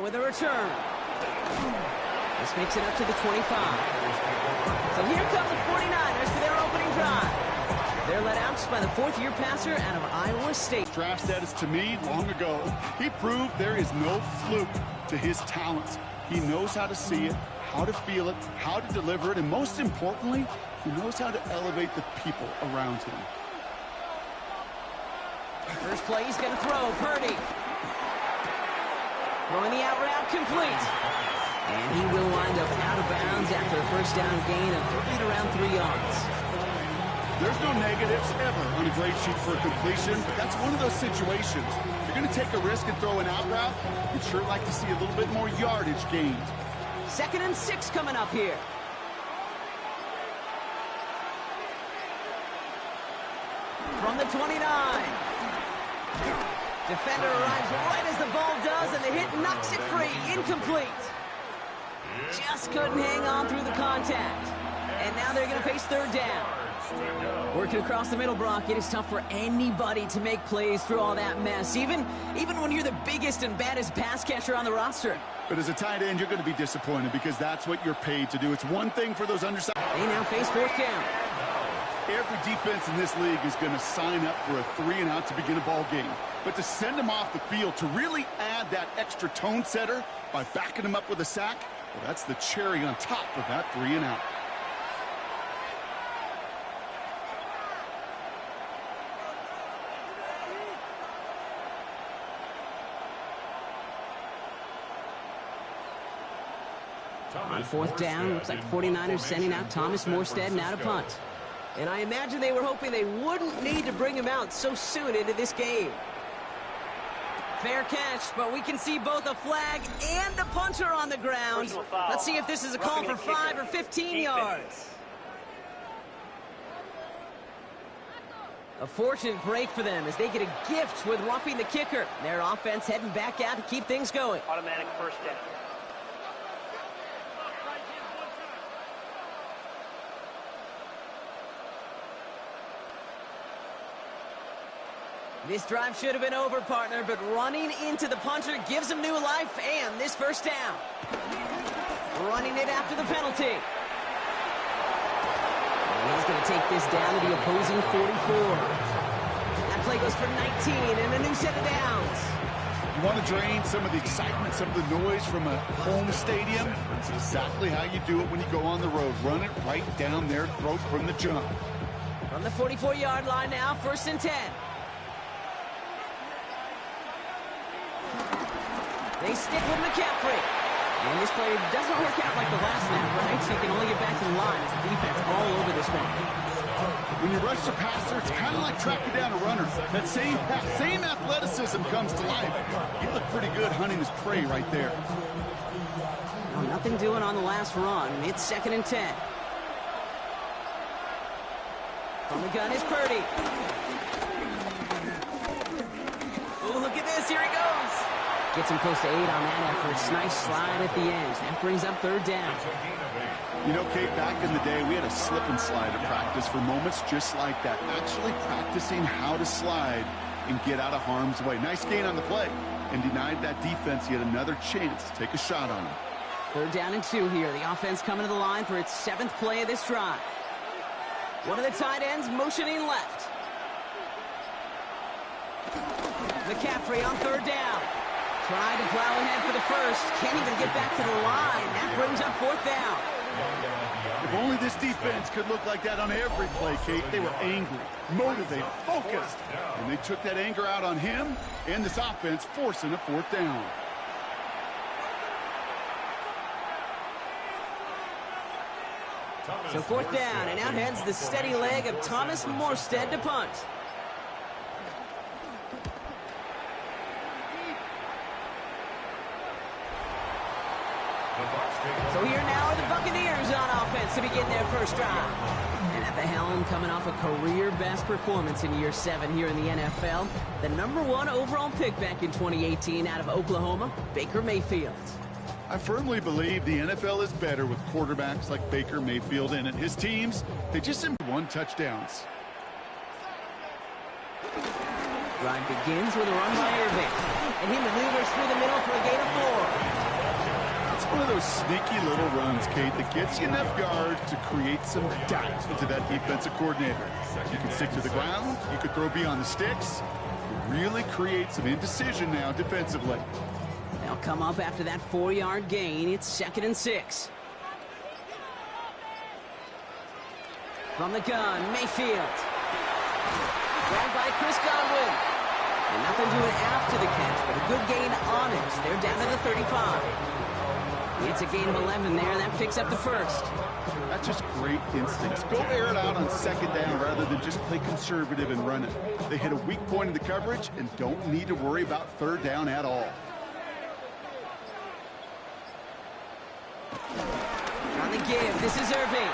with a return. This makes it up to the 25. So here come the 49ers for their opening drive. They're led out by the fourth-year passer out of Iowa State. Draft status to me long ago. He proved there is no fluke to his talents. He knows how to see it, how to feel it, how to deliver it, and most importantly, he knows how to elevate the people around him. First play, he's going to throw. Purdy. Throwing the out route, complete. And he will wind up out of bounds after a first down gain of right around 3 yards. There's no negatives ever on a grade sheet for a completion, but that's one of those situations. If you're going to take a risk and throw an out route, you'd sure like to see a little bit more yardage gained. 2nd and 6 coming up here. From the 29. Defender arrives right as the ball does, and the hit knocks it free. Incomplete. Just couldn't hang on through the contact. And now they're going to face 3rd down. Working across the middle, Brock, it is tough for anybody to make plays through all that mess, even when you're the biggest and baddest pass catcher on the roster. But as a tight end, you're going to be disappointed because that's what you're paid to do. It's one thing for those undersized. They now face 4th down. Every defense in this league is going to sign up for a 3-and-out to begin a ball game. But to send them off the field, to really add that extra tone setter by backing them up with a sack, well, that's the cherry on top of that 3-and-out. On 4th down, looks like the 49ers sending out Thomas Morstead and out a punt. And I imagine they were hoping they wouldn't need to bring him out so soon into this game. Fair catch, but we can see both a flag and a punter on the ground. Let's see if this is a call for 5 or 15 yards. A fortunate break for them as they get a gift with roughing the kicker. Their offense heading back out to keep things going. Automatic first down. This drive should have been over, partner, but running into the punter gives him new life and this first down. Running it after the penalty. And he's going to take this down to the opposing 44. That play goes for 19 and a new set of downs. You want to drain some of the excitement, some of the noise from a home stadium? That's exactly how you do it when you go on the road. Run it right down their throat from the jump. From the 44-yard line now, 1st and 10. They stick with McCaffrey. And this play doesn't work out like the last snap, right? So you can only get back to the line as the defense all over this one. When you rush the passer, it's kind of like tracking down a runner. That same pass, same athleticism comes to life. He looked pretty good hunting his prey right there. Well, nothing doing on the last run. It's 2nd and 10. From the gun is Purdy. Oh, look at this. Here he goes. Gets him close to 8 on that effort. Nice slide at the end. That brings up 3rd down. You know, Kate, back in the day, we had a slip and slide at practice for moments just like that. Actually practicing how to slide and get out of harm's way. Nice gain on the play. And denied that defense yet another chance to take a shot on him. 3rd down and 2 here. The offense coming to the line for its 7th play of this drive. One of the tight ends motioning left. McCaffrey on 3rd down. Tried to plow ahead for the first. Can't even get back to the line. That brings up 4th down. If only this defense could look like that on every play, Kate. They were angry, motivated, focused. And they took that anger out on him and this offense, forcing a 4th down. So 4th down, and out heads the steady leg of Thomas Morstead to punt. So here now are the Buccaneers on offense to begin their first drive. And at the helm, coming off a career-best performance in year 7 here in the NFL, the #1 overall pick back in 2018 out of Oklahoma, Baker Mayfield. I firmly believe the NFL is better with quarterbacks like Baker Mayfield in it. His teams, they just simply won touchdowns. Drive begins with a run by Irving, and he maneuvers through the middle for a gain of 4. One of those sneaky little runs, Kate, that gets you enough yards to create some doubt into that defensive coordinator. You can stick to the ground. You could throw beyond the sticks. You really create some indecision now defensively. They'll come up after that 4-yard gain. It's 2nd and 6. From the gun, Mayfield. Grabbed by Chris Godwin. And nothing doing after the catch, but a good gain on it. They're down to the 35. It's a gain of 11 there. That picks up the first. That's just great instincts. Go air it out on 2nd down rather than just play conservative and run it. They hit a weak point in the coverage and don't need to worry about 3rd down at all. On the give, this is Irving.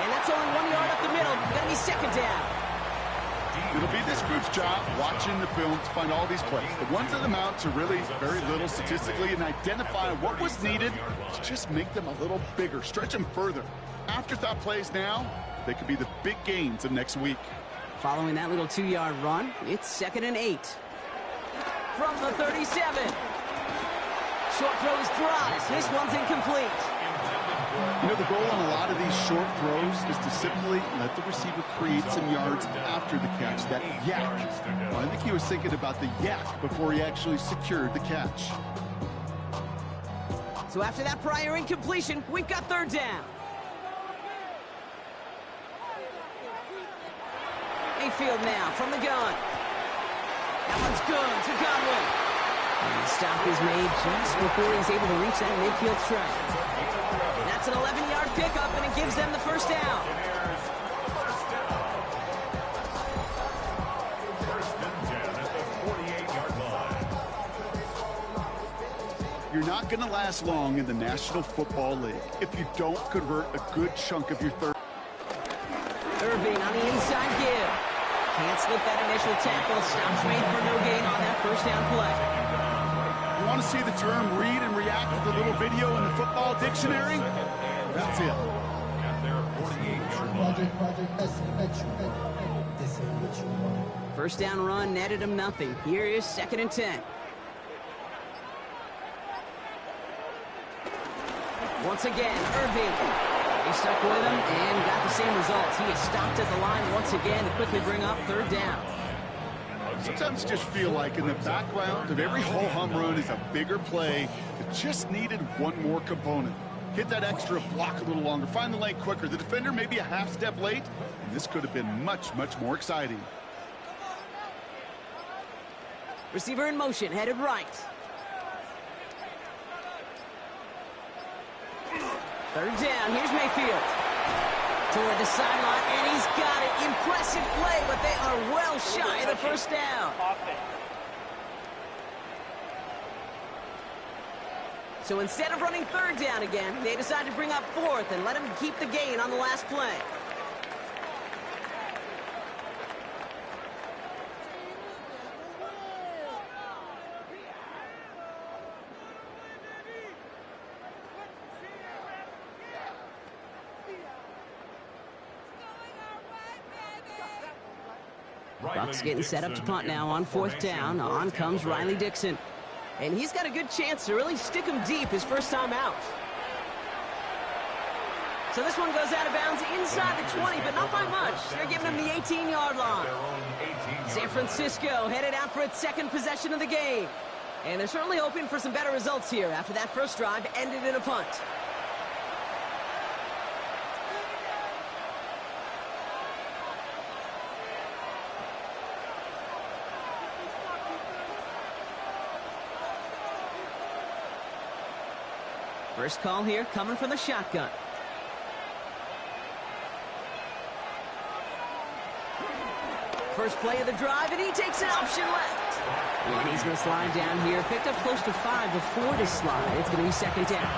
And that's only 1 yard up the middle. Gonna be 2nd down. It'll be this group's job watching the film to find all these plays. The ones that amount to really very little statistically and identify what was needed to just make them a little bigger, stretch them further. Afterthought plays now, they could be the big gains of next week. Following that little 2-yard run, it's 2nd and 8. From the 37. Short throws drives. This one's incomplete. You know, the goal on a lot of these short throws is to simply let the receiver create some yards after the catch, that yak. Well, I think he was thinking about the yak before he actually secured the catch. So after that prior incompletion, we've got 3rd down. Mayfield now from the gun. That one's good to Godwin. And the stop is made just before he's able to reach that midfield strike. That's an 11-yard pickup, and it gives them the 1st down. You're not going to last long in the National Football League if you don't convert a good chunk of your third. Irving on the inside give. Can't slip that initial tackle. Stops made for no gain on that 1st down play. You want to see the term read and react with a little video in the football dictionary? That's it. First down run netted him nothing. Here is 2nd and 10. Once again, Irving. He stuck with him and got the same results. He is stopped at the line once again to quickly bring up 3rd down. Sometimes just feel like in the background of every ho-hum run is a bigger play that just needed one more component. Hit that extra block a little longer, find the lane quicker. The defender may be a half step late, and this could have been much, much more exciting. Receiver in motion, headed right. 3rd down, here's Mayfield. Toward the sideline, and he's got it. Impressive play, but they are well shy of the 1st down. So instead of running 3rd down again, they decide to bring up 4th and let him keep the gain on the last play. Bucks getting set up to punt now on 4th down. On comes Riley Dixon. And he's got a good chance to really stick him deep his 1st time out. So this one goes out of bounds inside the 20, but not by much. They're giving him the 18-yard line. San Francisco headed out for its 2nd possession of the game. And they're certainly hoping for some better results here after that first drive ended in a punt. First call here coming from the shotgun. First play of the drive, and he takes an option left. And he's going to slide down here. Picked up close to 5 before the slide. It's going to be 2nd down.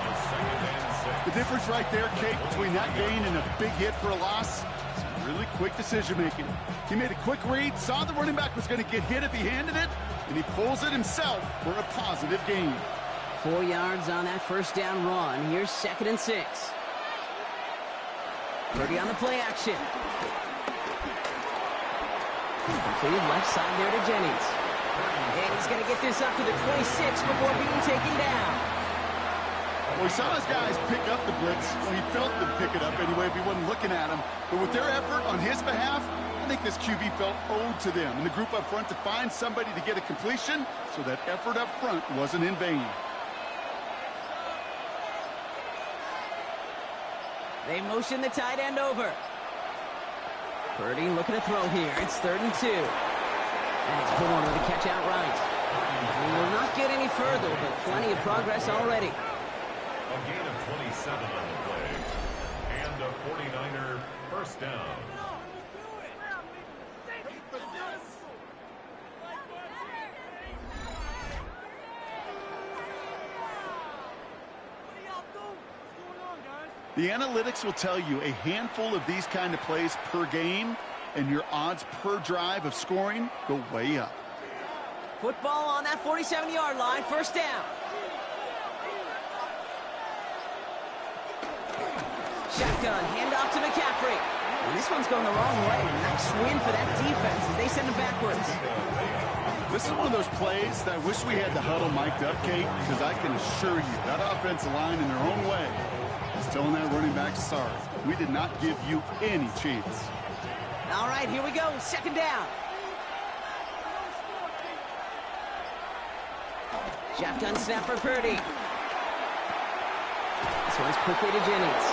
The difference right there, Kate, between that gain and a big hit for a loss is really quick decision-making. He made a quick read, saw the running back was going to get hit if he handed it, and he pulls it himself for a positive gain. 4 yards on that first down run. Here's 2nd and 6. Purdy on the play action. Completed left side there to Jennings. And he's going to get this up to the 26 before being taken down. Well, we saw his guys pick up the blitz. Well, he felt them pick it up anyway if he wasn't looking at him. But with their effort on his behalf, I think this QB felt owed to them and the group up front to find somebody to get a completion, so that effort up front wasn't in vain. They motion the tight end over. Purdy looking to throw here. It's 3rd and 2. And it's pulled on with a catch outright. We will not get any further, but plenty of progress already. A gain of 27 on the play. And a 49er first down. The analytics will tell you a handful of these kind of plays per game, and your odds per drive of scoring go way up. Football on that 47-yard line, first down. Shotgun, handoff to McCaffrey. And this one's going the wrong way. Nice win for that defense as they send him backwards. This is one of those plays that I wish we had the huddle mic'd up, Kate, because I can assure you that offensive line in their own way is telling that running back, sorry, we did not give you any chance. All right, here we go, 2nd down. Shotgun snap for Purdy. This one's quickly to Jennings.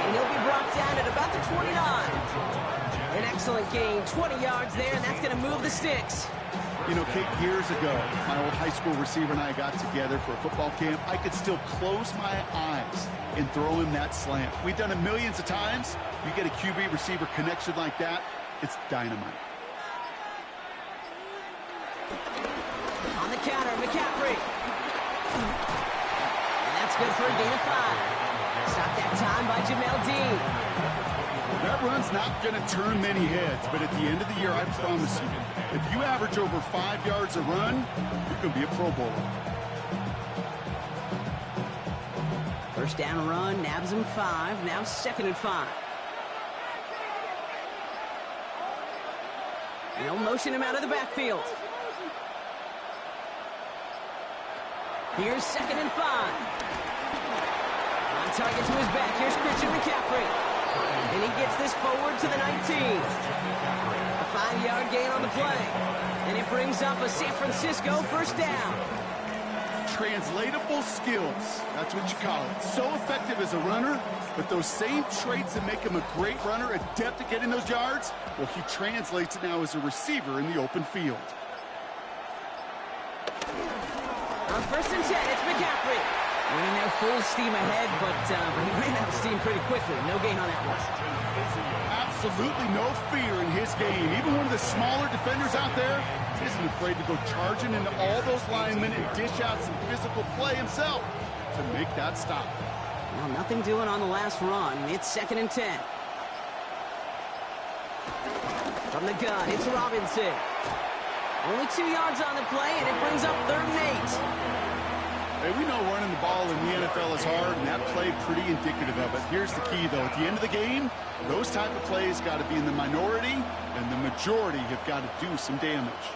And he'll be brought down at about the 29. An excellent gain, 20 yards there, and that's going to move the sticks. You know, Kate, years ago, my old high school receiver and I got together for a football camp. I could still close my eyes and throw him that slant. We've done it millions of times. You get a QB receiver connection like that, it's dynamite. On the counter, McCaffrey. And that's good for a gain of 5. Stopped that time by Jamel Dean. That run's not going to turn many heads, but at the end of the year, I promise you, if you average over 5 yards a run, you're going to be a Pro Bowler. First down run, nabs him 5, now 2nd and 5. They'll motion him out of the backfield. Here's 2nd and 5. On target to his back, here's Christian McCaffrey. And he gets this forward to the 19. A 5-yard gain on the play. And it brings up a San Francisco first down. Translatable skills, that's what you call it. So effective as a runner, but those same traits that make him a great runner, adept at getting those yards, well, he translates it now as a receiver in the open field. On 1st and 10, it's McCaffrey. Winning there full steam ahead, but he ran out of steam pretty quickly. No gain on that one. Absolutely no fear in his game. Even one of the smaller defenders out there isn't afraid to go charging into all those linemen and dish out some physical play himself to make that stop. Well, nothing doing on the last run. It's 2nd and 10. From the gun, it's Robinson. Only 2 yards on the play, and it brings up 3rd and 8. Hey, we know running the ball in the NFL is hard, and that play pretty indicative of it. Here's the key, though. At the end of the game, those type of plays got to be in the minority, and the majority have got to do some damage.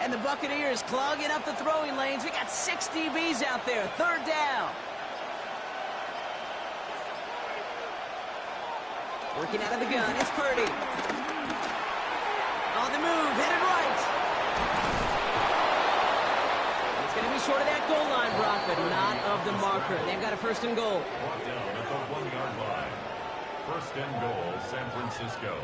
And the Buccaneers clogging up the throwing lanes. We got 6 DBs out there. 3rd down. Working out of the gun, it's Purdy. On the move, headed right. It's going to be short of that goal line, Brock, but not of the marker. They've got a 1st and goal. Brought down at the 1-yard line. 1st and goal, San Francisco.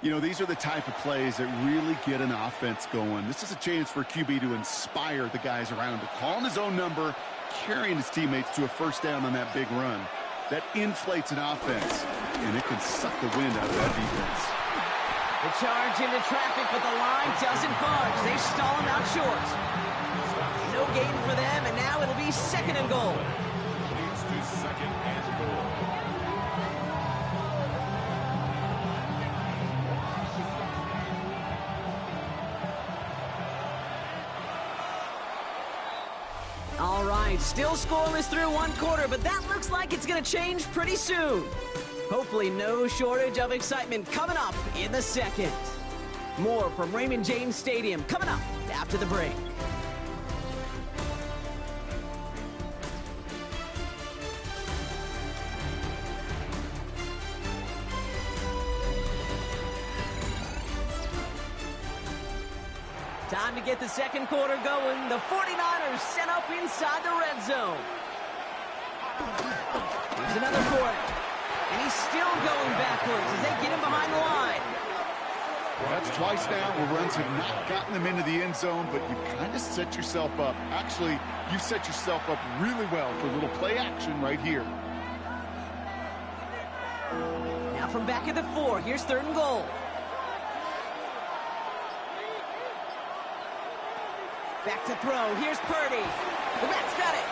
You know, these are the type of plays that really get an offense going. This is a chance for QB to inspire the guys around him, calling his own number, carrying his teammates to a first down on that big run. That inflates an offense, and it can suck the wind out of that defense. The charge into traffic, but the line doesn't budge. They stall him out short. No gain for them, and now it'll be 2nd and goal. Leads to 2nd and goal. All right, still scoreless through one quarter, but that looks like it's going to change pretty soon. Hopefully no shortage of excitement coming up in the second. More from Raymond James Stadium coming up after the break. Time to get the second quarter going. The 49ers set up inside the red zone. Here's another for it. And he's still going backwards as they get him behind the line. Well, that's twice now where runs have not gotten them into the end zone, but you've kind of set yourself up. Actually, you've set yourself up really well for a little play action right here. Now from back at the 4, here's 3rd and goal. Back to throw. Here's Purdy. The Reds got it.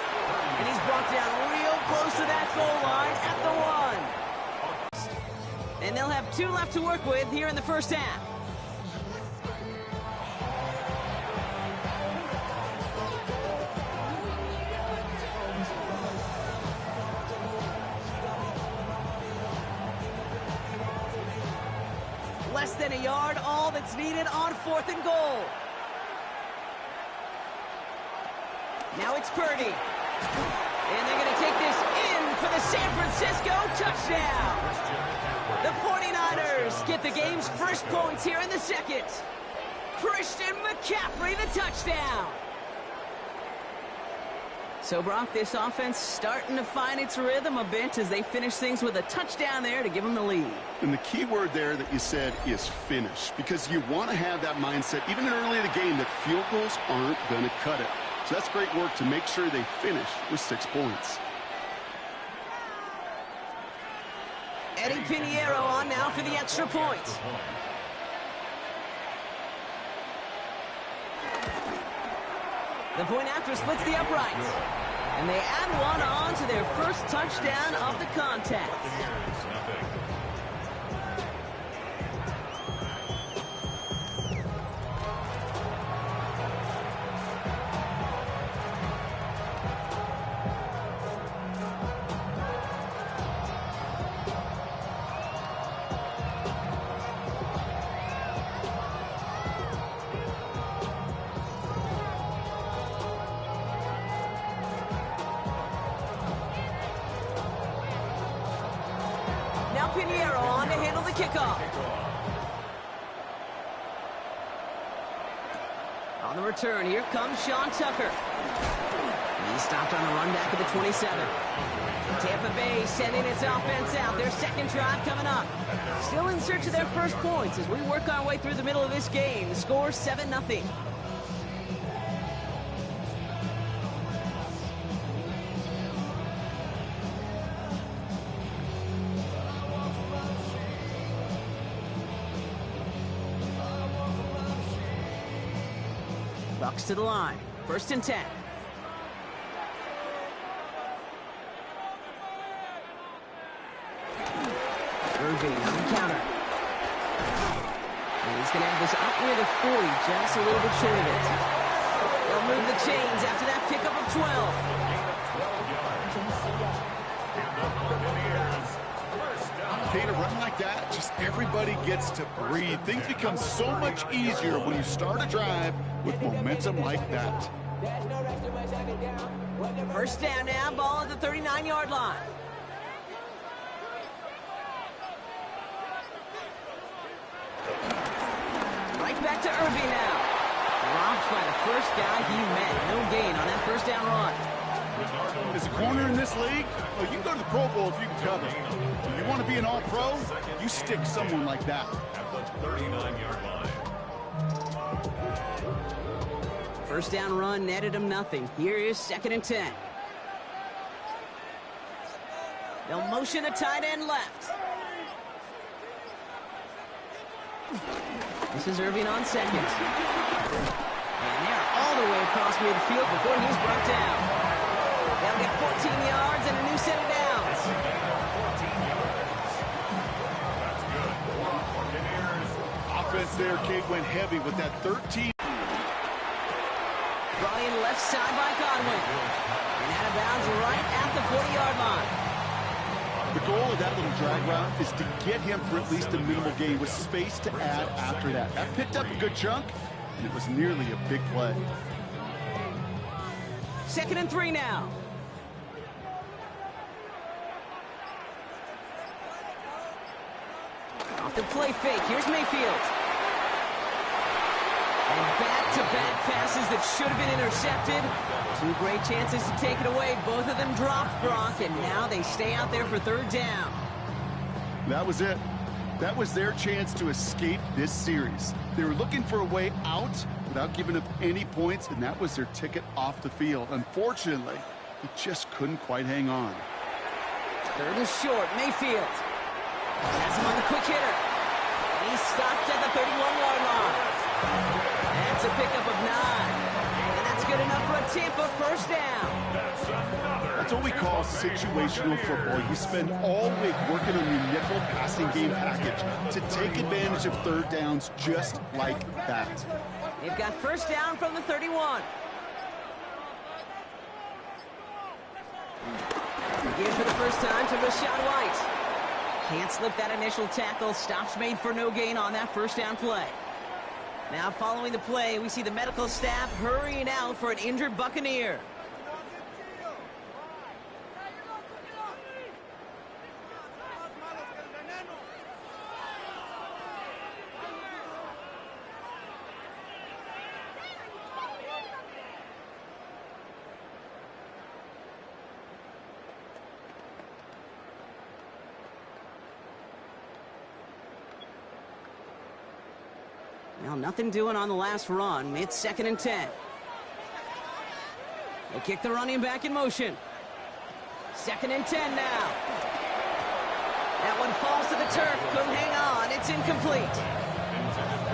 And he's brought down real close to that goal line at the 1. And they'll have 2 left to work with here in the first half. Less than a yard, all that's needed on 4th and goal. Now it's Purdy. And they're going to take this in for the San Francisco touchdown. The 49ers get the game's first points here in the second. Christian McCaffrey, the touchdown. So, Brock, this offense starting to find its rhythm a bit as they finish things with a touchdown there to give them the lead. And the key word there that you said is finish, because you want to have that mindset, even early in the game, that field goals aren't going to cut it. So that's great work to make sure they finish with 6 points. Eddie Pinheiro on now for the extra point. The point after splits the uprights. And they add one on to their first touchdown of the contest. Now Pinheiro on to handle the kickoff. On the return, here comes Sean Tucker. He stopped on the run back at the 27. Tampa Bay sending its offense out. Their second drive coming up. Still in search of their first points as we work our way through the middle of this game. The score 7-0. Bucks to the line. 1st and 10. Irving on the counter. And he's going to have this up near the 40, just a little bit short of it. They'll move the chains after that pickup of 12. Okay, to run like that, just everybody gets to breathe. Things become so much easier when you start a drive with momentum like that. First down now, ball at the 39-yard line. Right back to Irving now. Dropped by the first guy he met. No gain on that first down run. As a corner in this league, well, you can go to the Pro Bowl if you can cover. If you want to be an all-pro, you stick someone like that. At the 39-yard line. First down run netted him nothing. Here is 2nd and 10. They'll motion a tight end left. This is Irving on 2nd. And they're all the way across midfield before he's brought down. They'll get 14 yards and a new set of downs. That's good. Buccaneers. Offense there, Kate, went heavy with that 13. Brought in left side by Goddard. Godwin. And out of bounds right at the 40-yard line. The goal of that little drag route is to get him for at least a minimal gain with space to add after that. That picked up a good chunk, and it was nearly a big play. 2nd and 3 now. Off the play fake. Here's Mayfield. And back-to-back passes that should have been intercepted. 2 great chances to take it away. Both of them dropped, Brock, and now they stay out there for 3rd down. That was it. That was their chance to escape this series. They were looking for a way out without giving up any points, and that was their ticket off the field. Unfortunately, he just couldn't quite hang on. 3rd and short, Mayfield. Has him on the quick hitter. And he's stopped at the 31-yard line. That's a pickup of 9. And that's good enough for a Tampa 1st down. That's what we call situational football. You spend all week working on your nickel passing game package to take advantage of 3rd downs just like that. They've got 1st down from the 31. Again for the first time to Rachaad White. Can't slip that initial tackle. Stops made for no gain on that 1st down play. Now following the play, we see the medical staff hurrying out for an injured Buccaneer. Well, nothing doing on the last run. It's 2nd and 10. They kick the running back in motion. 2nd and 10 now. That one falls to the turf. Couldn't hang on. It's incomplete.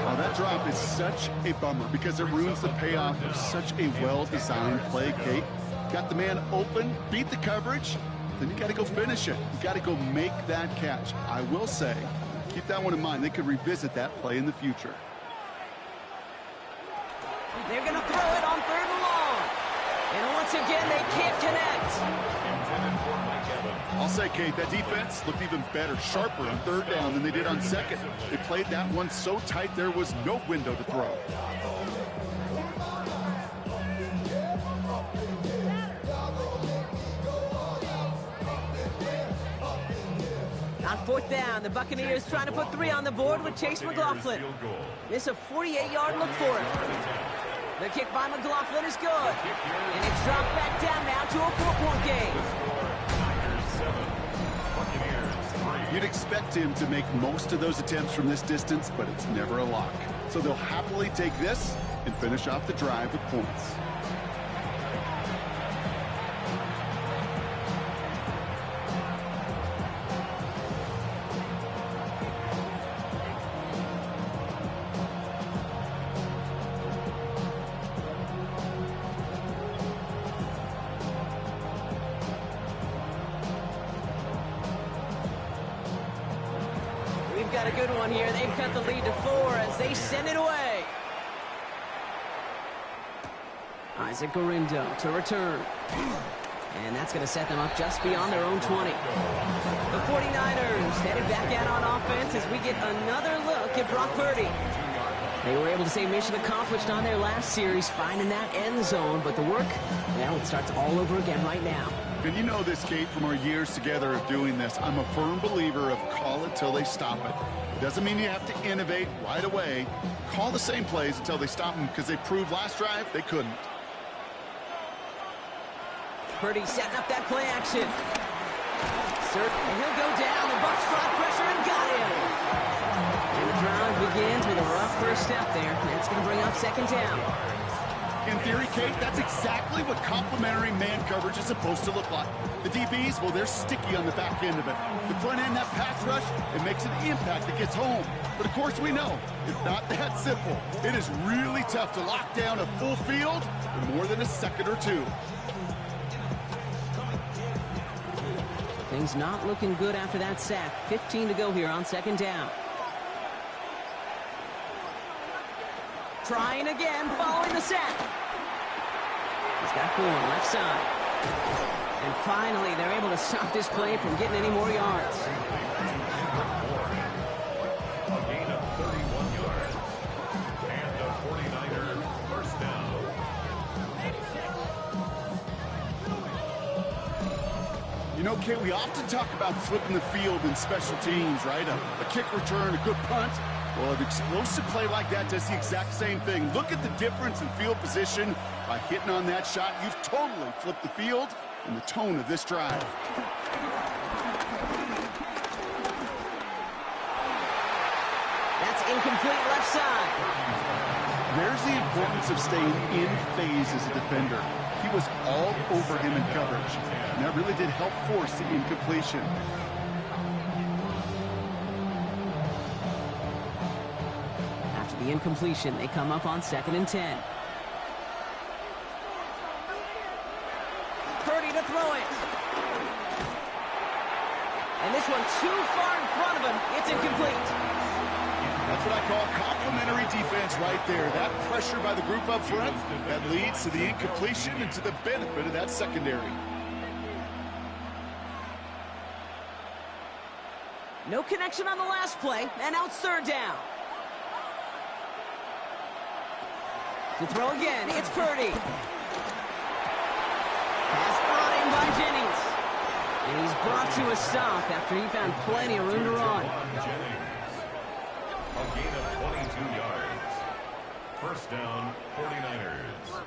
Oh, that drop is such a bummer because it ruins the payoff of such a well-designed play, Kate. Got the man open, beat the coverage, then you got to go finish it. You got to go make that catch. I will say, keep that one in mind. They could revisit that play in the future. They're going to throw it on 3rd and long. And once again, they can't connect. I'll say, Kate, that defense looked even better, sharper on 3rd down than they did on 2nd. They played that one so tight there was no window to throw. On 4th down, the Buccaneers trying to put 3 on the board with Chase McLaughlin. This is a 48-yard look for him. The kick by McLaughlin is good. And it's dropped back down now to a 4-point game. You'd expect him to make most of those attempts from this distance, but it's never a lock. So they'll happily take this and finish off the drive with points. Got a good one here. They've cut the lead to 4 as they send it away. Isaac Gorindo to return. And that's going to set them up just beyond their own 20. The 49ers headed back out on offense as we get another look at Brock Purdy. They were able to say mission accomplished on their last series, finding that end zone. But the work, well, it starts all over again right now. And you know this, Kate, from our years together of doing this. I'm a firm believer of call it till they stop it. It doesn't mean you have to innovate right away. Call the same plays until they stop them because they proved last drive they couldn't. Purdy setting up that play action. And he'll go down. The Bucs brought pressure and got him. And the drive begins with a rough first step there. That's going to bring up 2nd down. In theory, Kate, that's exactly what complementary man coverage is supposed to look like. The DBs, well, they're sticky on the back end of it. The front end, that pass rush, it makes an impact that gets home. But, of course, we know it's not that simple. It is really tough to lock down a full field for more than a second or two. Things not looking good after that sack. 15 to go here on 2nd down. Trying again following the sack. He's got Bourne, left side. And finally, they're able to stop this play from getting any more yards. A gain of 31 yards. And a 49er first down. You know, Kate, we often talk about flipping the field in special teams, right? A kick return, a good punt. Well, an explosive play like that does the exact same thing. Look at the difference in field position. By hitting on that shot, you've totally flipped the field and the tone of this drive. That's incomplete left side. There's the importance of staying in phase as a defender. He was all over him in coverage, and that really did help force the incompletion. After the incompletion, they come up on 2nd and 10. Purdy to throw it. And this one too far in front of him. It's incomplete. That's what I call complimentary defense right there. That pressure by the group up front, that leads to the incompletion and to the benefit of that secondary. No connection on the last play, and now it's 3rd down. To throw again, it's Purdy. Pass brought in by Jennings. And he's brought to a stop after he found plenty of room to run. A gain of 22 yards. First down, 49ers.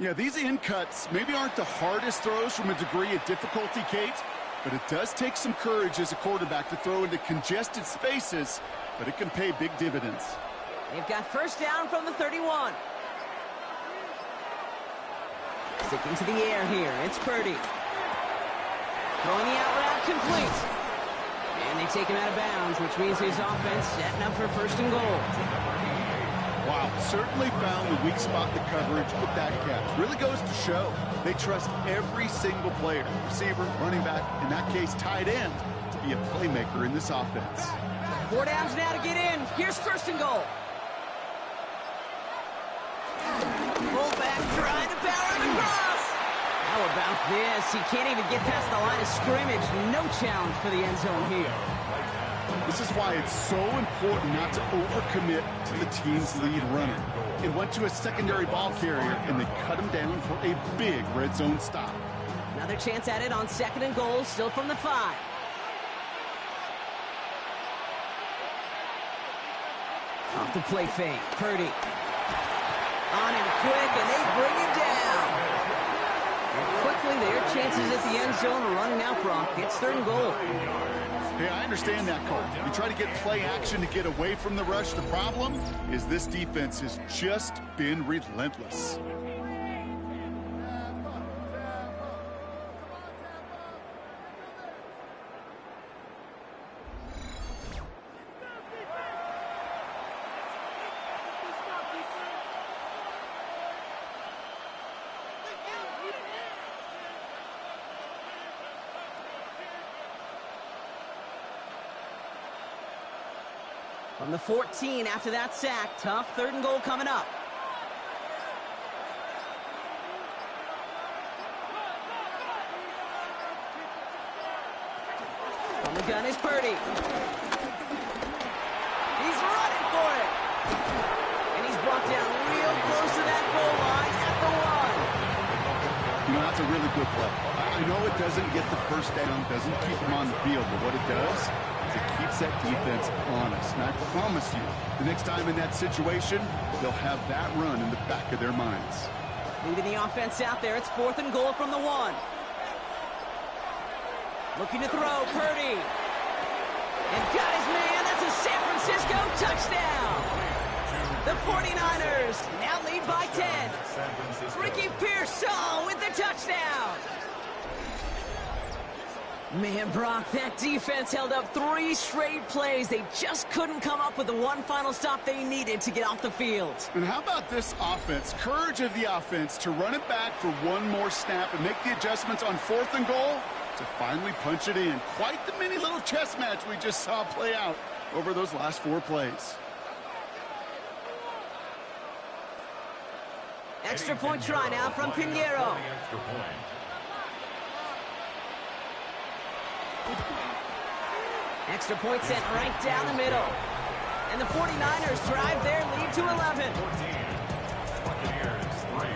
Yeah, these in cuts maybe aren't the hardest throws from a degree of difficulty, Kate, but it does take some courage as a quarterback to throw into congested spaces, but it can pay big dividends. They've got first down from the 31. Sticking to the air here, it's Purdy. Throwing the out route complete. And they take him out of bounds, which means his offense setting up for 1st and goal. Wow, certainly found the weak spot in the coverage with that catch. Really goes to show they trust every single player, receiver, running back, in that case tight end, to be a playmaker in this offense. 4 downs now to get in. Here's 1st and goal. Fullback trying to power him across. How about this? He can't even get past the line of scrimmage. No challenge for the end zone here. This is why it's so important not to overcommit to the team's lead runner. It went to a secondary ball carrier, and they cut him down for a big red zone stop. Another chance at it on 2nd and goal, still from the 5. Off the play fake, Purdy. On him quick, and they bring him down. And quickly, their chances at the end zone are running out, Brock. It's 3rd and goal. Hey, I understand that call. You try to get play action to get away from the rush. The problem is this defense has just been relentless. From the 14 after that sack, tough 3rd and goal coming up. From the gun is Purdy. He's running for it. And he's brought down real close to that goal line at the 1. You know, that's a really good play. I know it doesn't get the first down, doesn't keep them on the field, but what it does is it keeps that defense honest. And I promise you, the next time in that situation, they'll have that run in the back of their minds. Moving the offense out there, it's 4th and goal from the 1. Looking to throw, Purdy. And got his man, that's a San Francisco touchdown. The 49ers now lead by 10. Ricky Pearsall with the touchdown. Man, Brock, that defense held up 3 straight plays. They just couldn't come up with the one final stop they needed to get off the field. And how about this offense? Courage of the offense to run it back for one more snap and make the adjustments on 4th and goal. to finally punch it in. Quite the mini little chess match we just saw play out over those last 4 plays. Extra point try now from Pinheiro. Extra point sent right down the middle. And the 49ers drive their lead to 11. 14. Buccaneers 3.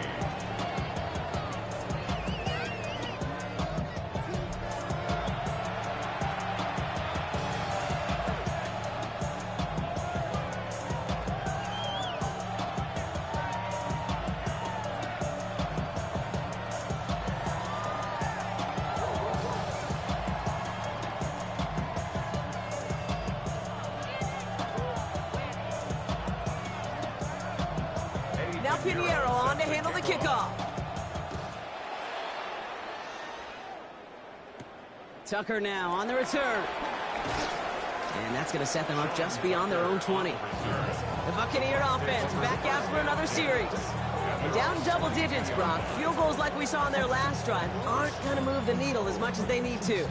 Now Pinheiro on to handle the kickoff. Tucker now on the return. And that's going to set them up just beyond their own 20. The Buccaneer offense back out for another series. And down double digits, Brock. Field goals like we saw on their last drive aren't going to move the needle as much as they need to.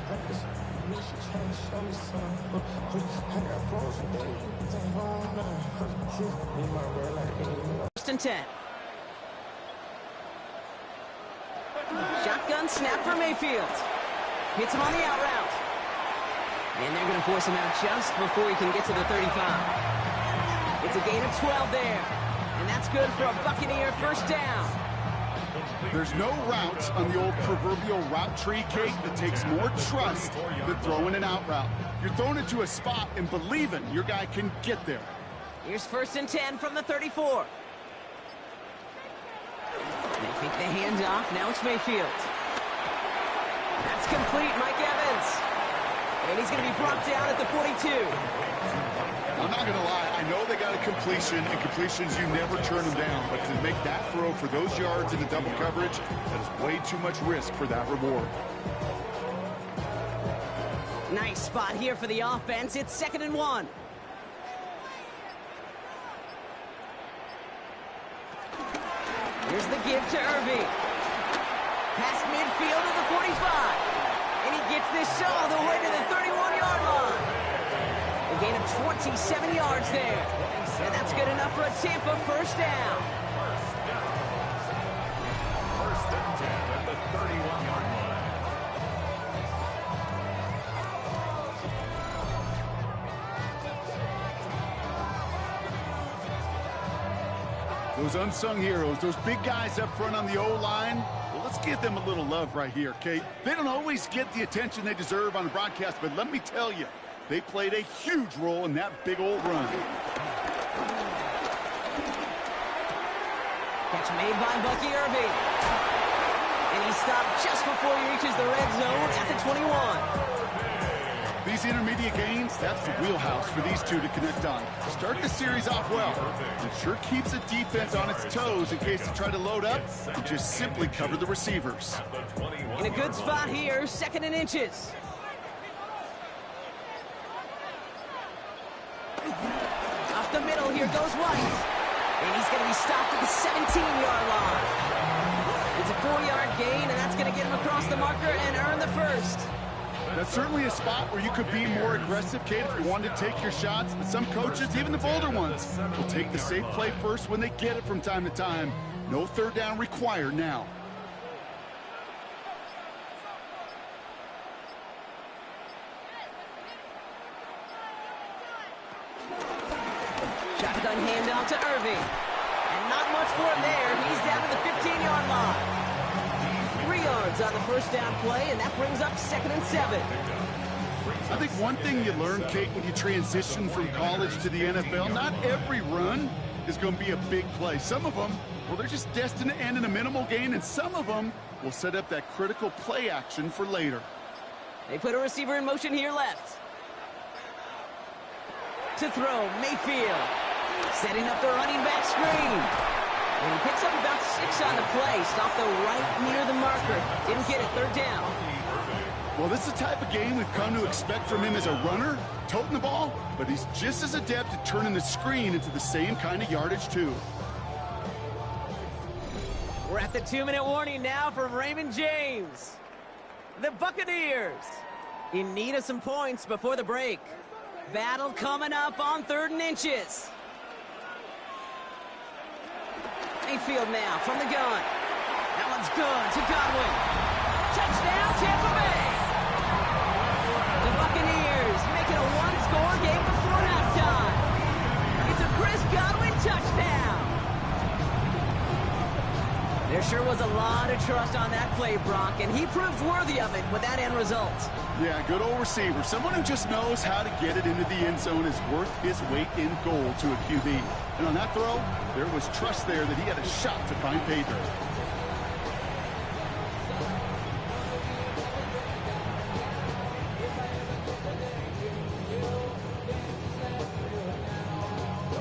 First and 10. Shotgun snap for Mayfield. Hits him on the out route. And they're going to force him out just before he can get to the 35. It's a gain of 12 there. And that's good for a Buccaneer first down. There's no route on the old proverbial route tree, Kate, that takes more trust than throwing an out route. You're throwing it to a spot and believing your guy can get there. Here's first and 10 from the 34. They think the handoff. Now it's Mayfield. That's complete, Mike Evans. And he's going to be brought down at the 42. I'm not going to lie. I know they got a completion, and completions, you never turn them down. But to make that throw for those yards in the double coverage, that is way too much risk for that reward. Nice spot here for the offense. It's 2nd and 1. Here's the give to Irving. Past midfield at the 45. And he gets this all the way to the 31-yard line. A gain of 27 yards there. And that's good enough for a Tampa first down. First and 10 at the 31-yard line. Those unsung heroes, those big guys up front on the O-line, well, let's give them a little love right here, Kate. They don't always get the attention they deserve on the broadcast, but let me tell you, they played a huge role in that big old run. Catch made by Bucky Irving. And he stopped just before he reaches the red zone at the 21. These intermediate gains, that's the wheelhouse for these two to connect on. Start the series off well. It sure keeps the defense on its toes in case they try to load up and just simply cover the receivers. In a good spot here, 2nd and inches. Up the middle, here goes White. And he's going to be stopped at the 17-yard line. It's a 4-yard gain, and that's going to get him across the marker and earn the first. That's certainly a spot where you could be more aggressive, Kate, if you wanted to take your shots. But some coaches, even the bolder ones, will take the safe play first when they get it from time to time. No third down required now. Shotgun handoff to Irving. And not much for him there. He's down to the 15-yard line. 3 yards on the first down play, and that brings up 2nd and 7. I think one thing you learn, Kate, when you transition from college to the NFL, not every run is going to be a big play. Some of them, well, they're just destined to end in a minimal gain, and some of them will set up that critical play action for later. They put a receiver in motion here left. To throw, Mayfield. Setting up the running back screen. And he picks up about 6 on the play. Stopped though right near the marker. Didn't get it, 3rd down. Well, this is the type of game we've come to expect from him as a runner, toting the ball, but he's just as adept at turning the screen into the same kind of yardage, too. We're at the 2-minute warning now from Raymond James. the Buccaneers. In need of some points before the break. Battle coming up on 3rd and inches. Mayfield now from the gun. That one's good to Godwin. Touchdown, Tampa Bay. The Buccaneers make it a one-score game before halftime. It's a Chris Godwin touchdown. There sure was a lot of trust on that play, Brock, and he proved worthy of it with that end result. Yeah, good old receiver. Someone who just knows how to get it into the end zone is worth his weight in gold to a QB. And on that throw, there was trust there that he had a shot to find pay dirt.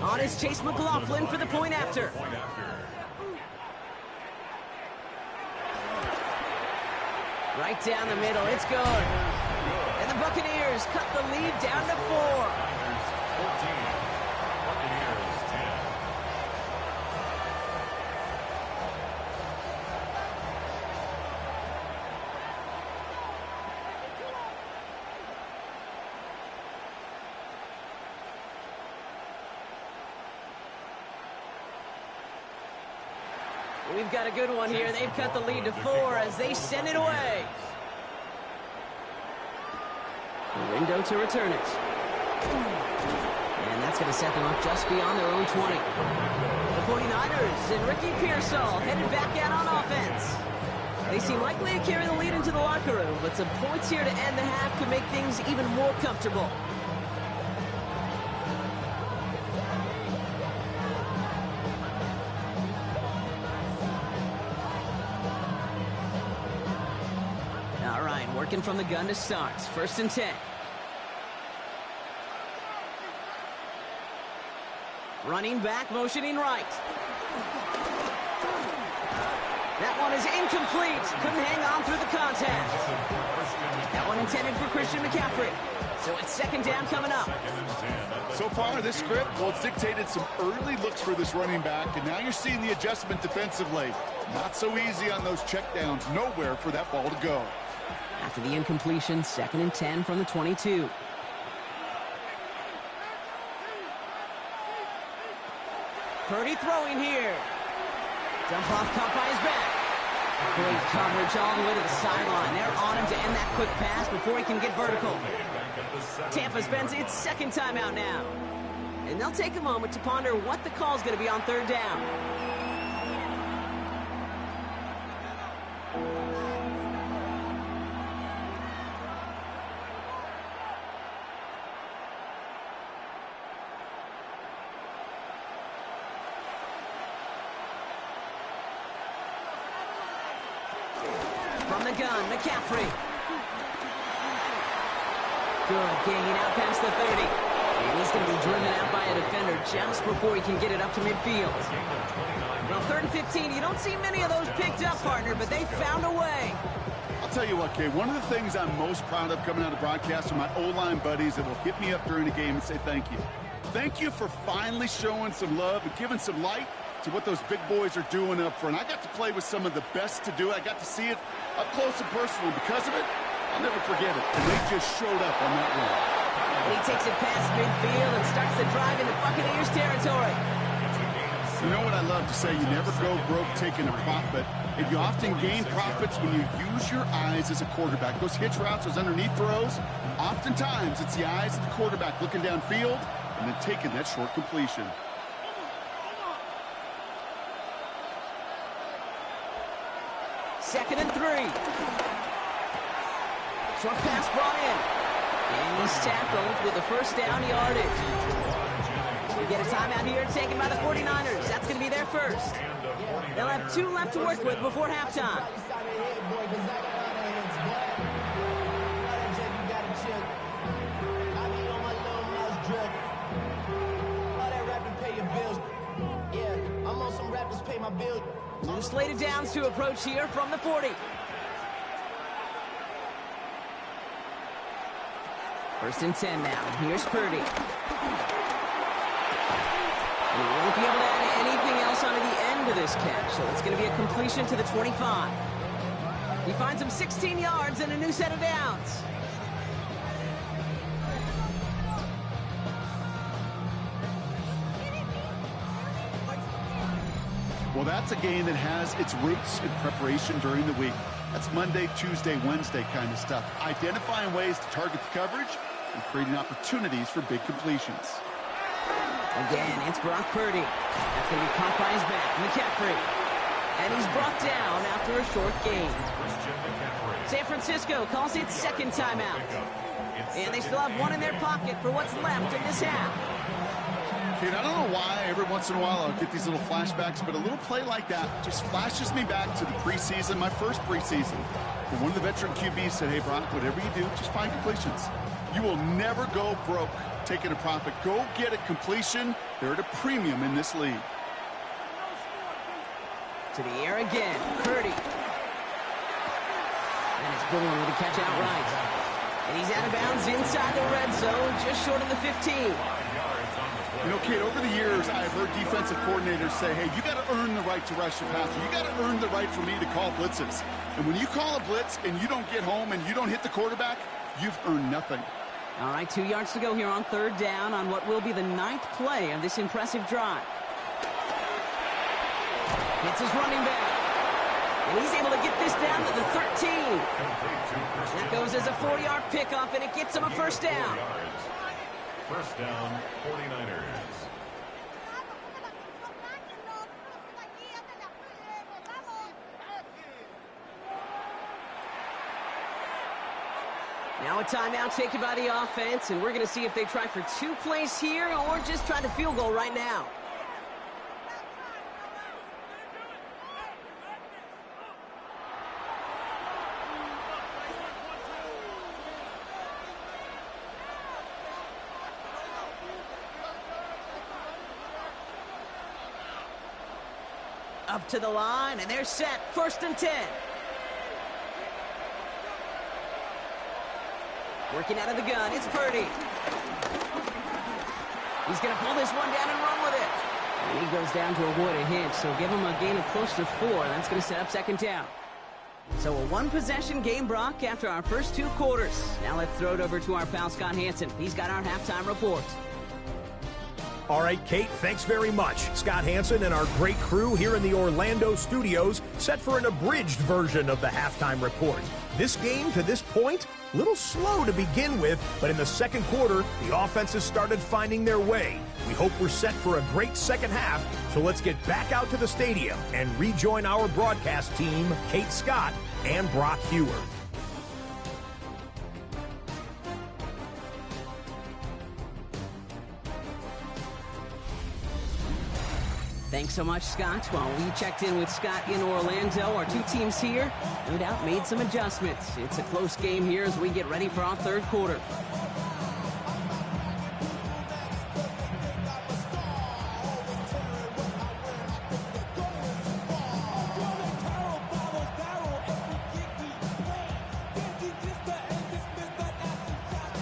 On is Chase McLaughlin for the point after. Right down the middle, it's good. And the Buccaneers cut the lead down to 4. 14, Buccaneers 10. We've got a good one here. They've cut the lead to 4 as they send it away. The window to return it. And that's going to set them up just beyond their own 20. The 49ers and Ricky Pearsall headed back out on offense. They seem likely to carry the lead into the locker room, but some points here to end the half could make things even more comfortable. Working from the gun to start. 1st and 10. Running back, motioning right. That one is incomplete. Couldn't hang on through the contact. That one intended for Christian McCaffrey. So it's 2nd down coming up. So far, this script, well, it's dictated some early looks for this running back, and now you're seeing the adjustment defensively. Not so easy on those checkdowns. Nowhere for that ball to go. After the incompletion, 2nd and 10 from the 22. Purdy throwing here. Dump off caught by his back. Great coverage all the way to the sideline. They're on him to end that quick pass before he can get vertical. Tampa spends its 2nd timeout now. And they'll take a moment to ponder what the call is going to be on 3rd down. From the gun, McCaffrey. Good gain out past the 30. And he's going to be driven out by a defender just before he can get it up to midfield. Well, 3rd and 15, you don't see many of those picked up, partner, but they found a way. I'll tell you what, Kay, one of the things I'm most proud of coming out of broadcast are my O-line buddies that will hit me up during the game and say thank you. Thank you for finally showing some love and giving some light to what those big boys are doing up front. I got to play with some of the best to do it. I got to see it up close and personal. Because of it, I'll never forget it. And they just showed up on that run. And he takes it past midfield and starts the drive into Buccaneers territory. You know what I love to say? You never go broke taking a profit. And you often gain profits when you use your eyes as a quarterback. Those hitch routes, those underneath throws, oftentimes it's the eyes of the quarterback looking downfield and then taking that short completion. Second and 3. Short pass brought in. And he's tackled with the 1st down yardage. We get a timeout here taken by the 49ers. That's going to be their first. They'll have 2 left to work with before halftime. New slated downs to approach here from the 40. 1st and 10 now. Here's Purdy. And he won't be able to add anything else onto the end of this catch, so it's going to be a completion to the 25. He finds him 16 yards and a new set of downs. Well, that's a game that has its roots in preparation during the week. That's Monday, Tuesday, Wednesday kind of stuff. Identifying ways to target the coverage and creating opportunities for big completions. Again, it's Brock Purdy. That's going to be caught by his back, McCaffrey. And he's brought down after a short gain. San Francisco calls it second timeout. And they still have one in their pocket for what's left in this half. Kate, I don't know why every once in a while I'll get these little flashbacks, but a little play like that just flashes me back to the preseason, my first preseason. But one of the veteran QBs said, hey, Brock, whatever you do, just find completions. You will never go broke taking a profit. Go get a completion. They're at a premium in this league. To the air again, Purdy. And it's Bourne with a catch outright. And he's out of bounds inside the red zone, just short of the 15. You know, Kate, over the years, I've heard defensive coordinators say, hey, you got to earn the right to rush the passer. You got to earn the right for me to call blitzes. And when you call a blitz and you don't get home and you don't hit the quarterback, you've earned nothing. All right, 2 yards to go here on third down on what will be the 9th play of this impressive drive. It's his running back. And he's able to get this down to the 13. That goes as a 4-yard pickup, and it gets him a first down. First down, 49ers. Now a timeout taken by the offense, and we're going to see if they try for 2 plays here or just try the field goal right now. Up to the line, and they're set. First and 10. Working out of the gun, it's Purdy. He's going to pull this one down and run with it. And he goes down to avoid a hit, so give him a gain of close to 4. That's going to set up second down. So a one-possession game, Brock, after our first 2 quarters. Now let's throw it over to our pal Scott Hansen. He's got our halftime report. All right, Kate, thanks very much. Scott Hansen and our great crew here in the Orlando studios set for an abridged version of the halftime report. This game, to this point, a little slow to begin with, but in the second quarter, the offenses started finding their way. We hope we're set for a great second half, so let's get back out to the stadium and rejoin our broadcast team, Kate Scott and Brock Hewer. Thanks so much, Scott. While we checked in with Scott in Orlando, our 2 teams here, no doubt, made some adjustments. It's a close game here as we get ready for our third quarter.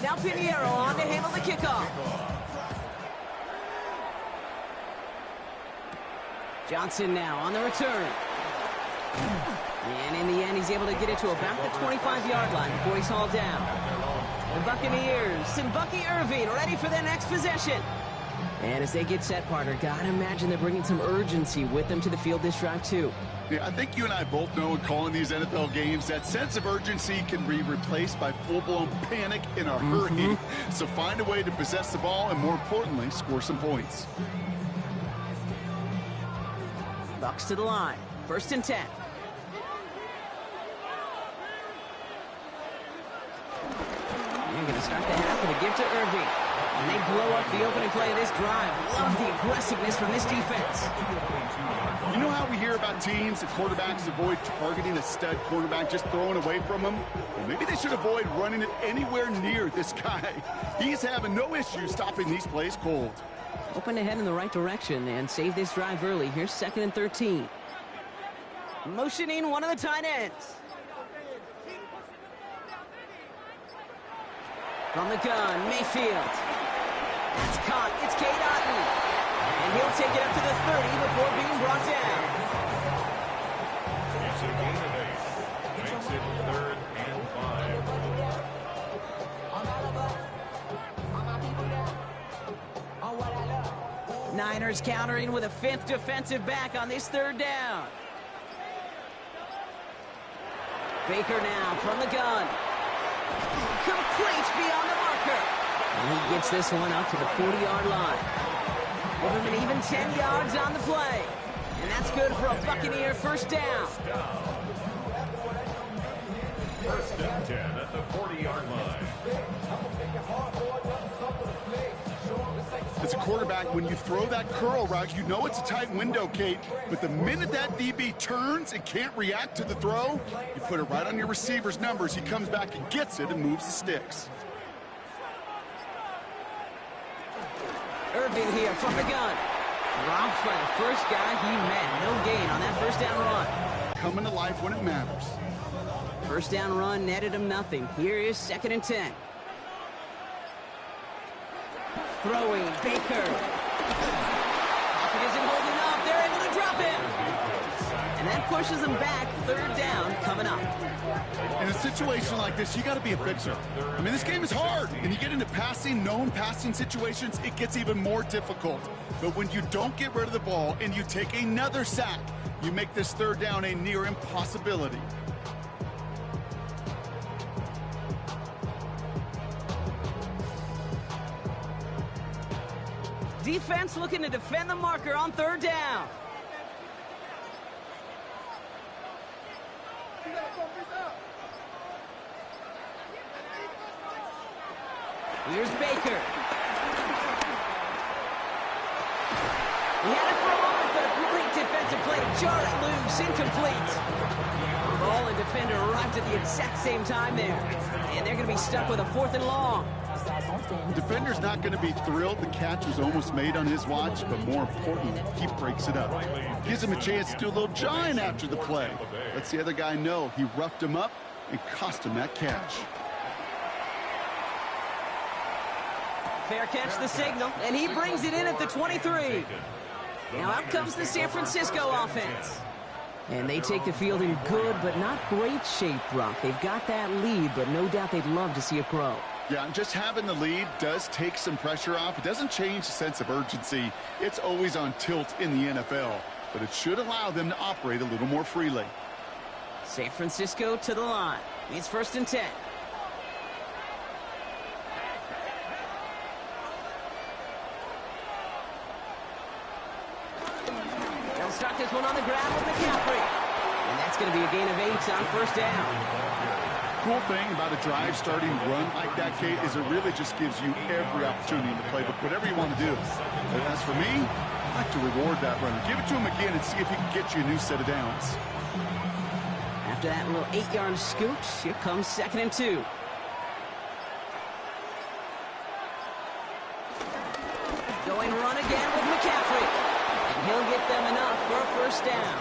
Now Pinheiro on to handle the kickoff. Johnson now on the return. And in the end, he's able to get it to about the 25-yard line before he's hauled down. The Buccaneers and Bucky Irving ready for their next possession. And as they get set, partner, gotta imagine they're bringing some urgency with them to the field this drive, too. Yeah, I think you and I both know in calling these NFL games that sense of urgency can be replaced by full-blown panic in a hurry. So find a way to possess the ball and, more importantly, score some points. Bucks to the line. First and 10. They're going to start the half with a give to Irving. And they blow up the opening play of this drive. Love the aggressiveness from this defense. You know how we hear about teams and quarterbacks avoid targeting a stud quarterback, just throwing away from him? Well, maybe they should avoid running it anywhere near this guy. He's having no issue stopping these plays cold. Open to head in the right direction and save this drive early. Here's second and 13. Motioning one of the tight ends. From the gun, Mayfield. That's caught. It's Cade Otton. And he'll take it up to the 30 before being brought down. It's a gain of 8. Makes it Niners countering with a 5th defensive back on this 3rd down. Baker now from the gun. Complete beyond the marker. And he gets this one up to the 40-yard line. Give him an even 10 yards on the play. And that's good for a Buccaneer 1st down. 1st and 10 at the 40-yard line. As a quarterback, when you throw that curl route, you know it's a tight window, Kate. But the minute that DB turns and can't react to the throw, you put it right on your receiver's numbers. He comes back and gets it and moves the sticks. Irving here from the gun. Dropped by the first guy he met. No gain on that 1st down run. Coming to life when it matters. 1st down run netted him nothing. Here is 2nd and 10. Throwing, Baker. Pocket isn't holding up. They're able to drop him. And that pushes them back. 3rd down coming up. In a situation like this, you got to be a fixer. I mean, this game is hard. And you get into known passing situations, it gets even more difficult. But when you don't get rid of the ball and you take another sack, you make this 3rd down a near impossibility. Defense looking to defend the marker on 3rd down. Here's Baker. He had it for a moment, but a great defensive play to jar it loose, incomplete. Ball and defender arrived at the exact same time there. And they're going to be stuck with a 4th and long. The defender's not going to be thrilled the catch was almost made on his watch, but more importantly, he breaks it up. Gives him a chance to do a little giant after the play. Lets the other guy know he roughed him up and cost him that catch. Fair catch the signal, and he brings it in at the 23. Now out comes the San Francisco offense. And they take the field in good but not great shape, Brock. They've got that lead, but no doubt they'd love to see it grow. Yeah, just having the lead does take some pressure off. It doesn't change the sense of urgency. It's always on tilt in the NFL, but it should allow them to operate a little more freely. San Francisco to the line. It's 1st and 10. They'll start this one on the ground with McCaffrey. And that's going to be a gain of 8 on 1st down. Cool thing about a drive starting run like that, Kate, is it really just gives you every opportunity in the playbook, whatever you want to do. And as for me, I like to reward that runner. Give it to him again and see if he can get you a new set of downs. After that little 8-yard scoot, here comes 2nd and 2. Going run again with McCaffrey. And he'll get them enough for a 1st down.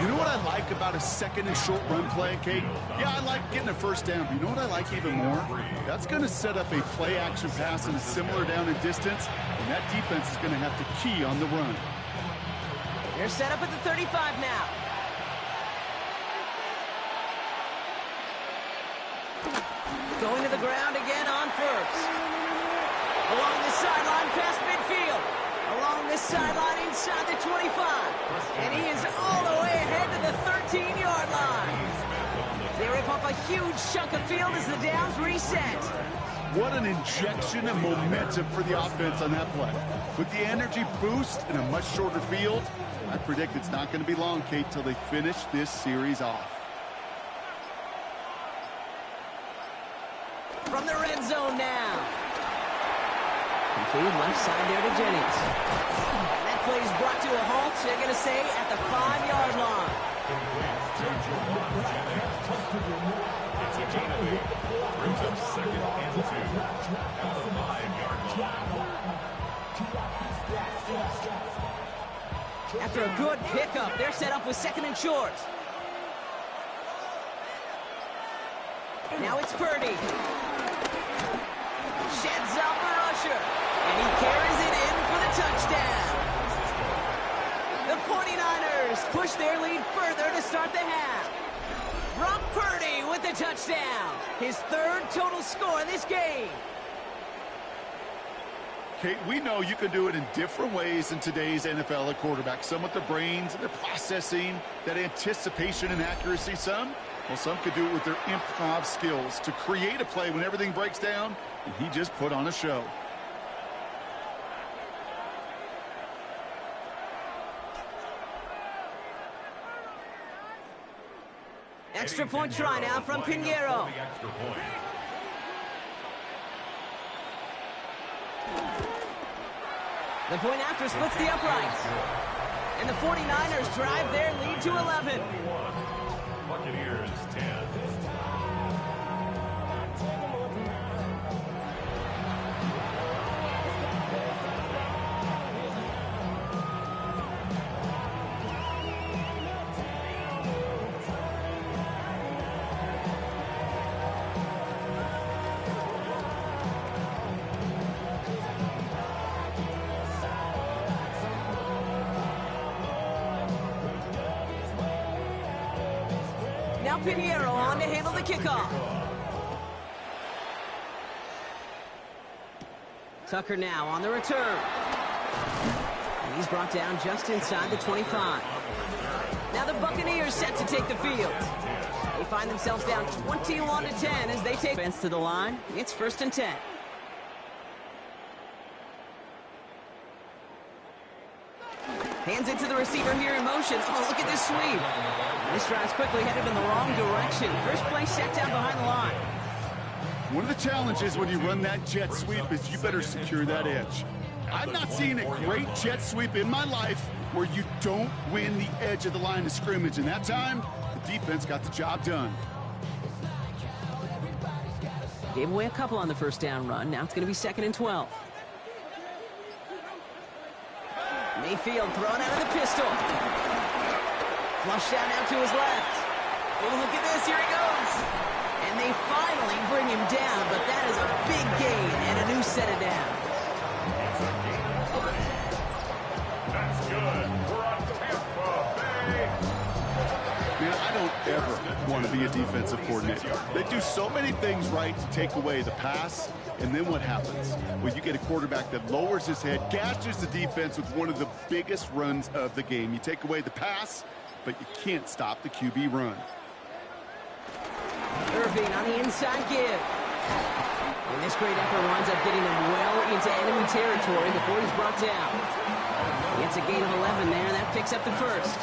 You know what I like about a 2nd and short run play, Kate? Yeah, I like getting a 1st down, but you know what I like even more? That's going to set up a play-action pass in a similar down and distance, and that defense is going to have to key on the run. They're set up at the 35 now. Going to the ground again on 1st. Along the sideline past midfield. Along the sideline inside the 25. And he is all the way ahead to the 13-yard line. They rip off a huge chunk of field as the downs reset. What an injection of momentum for the offense on that play. With the energy boost in a much shorter field, I predict it's not going to be long, Kate, till they finish this series off. From the red zone now. Completed left side there to Jennings. And that play is brought to a halt, they're going to say, at the 5-yard line. It's a gain of 8. Brings up 2nd and 2 at the 5-yard line. After a good pickup, they're set up with 2nd and short. Now it's Purdy. Sheds out the rusher. And he carries it in for the touchdown. The 49ers push their lead further to start the half. Brock Purdy with the touchdown. His 3rd total score in this game. Kate, we know you can do it in different ways in today's NFL at quarterback. Some with their brains and their processing, that anticipation and accuracy. Some could do it with their improv skills to create a play when everything breaks down, and he just put on a show. Extra point try now from Pinheiro. The point after splits the uprights. And the 49ers drive their lead to 11. Buccaneers 10. Now Pinheiro on to handle the kickoff. Tucker now on the return. And he's brought down just inside the 25. Now the Buccaneers set to take the field. They find themselves down 21-10 as they take fence to the line. It's 1st and 10. Hands it to the receiver here in motion. Oh, look at this sweep. This drive's quickly headed in the wrong direction. First play set down behind the line. One of the challenges when you run that jet sweep is you better secure that edge. I've not seen a great jet sweep in my life where you don't win the edge of the line of scrimmage. And that time, the defense got the job done. Gave away a couple on the first down run. Now it's going to be 2nd and 12. Mayfield thrown out of the pistol. Flushed out now to his left. Oh, look at this. Here he goes. And they finally bring him down, but that is a big gain and a new set of downs. That's good for a Tampa Bay. Man, I don't ever want to be a defensive coordinator. They do so many things right to take away the pass, and then what happens? Well, you get a quarterback that lowers his head, gashes the defense with one of the biggest runs of the game. You take away the pass, but you can't stop the QB run. Irving on the inside give. And this great effort winds up getting him well into enemy territory before he's brought down. He gets a gain of 11 there, and that picks up the first.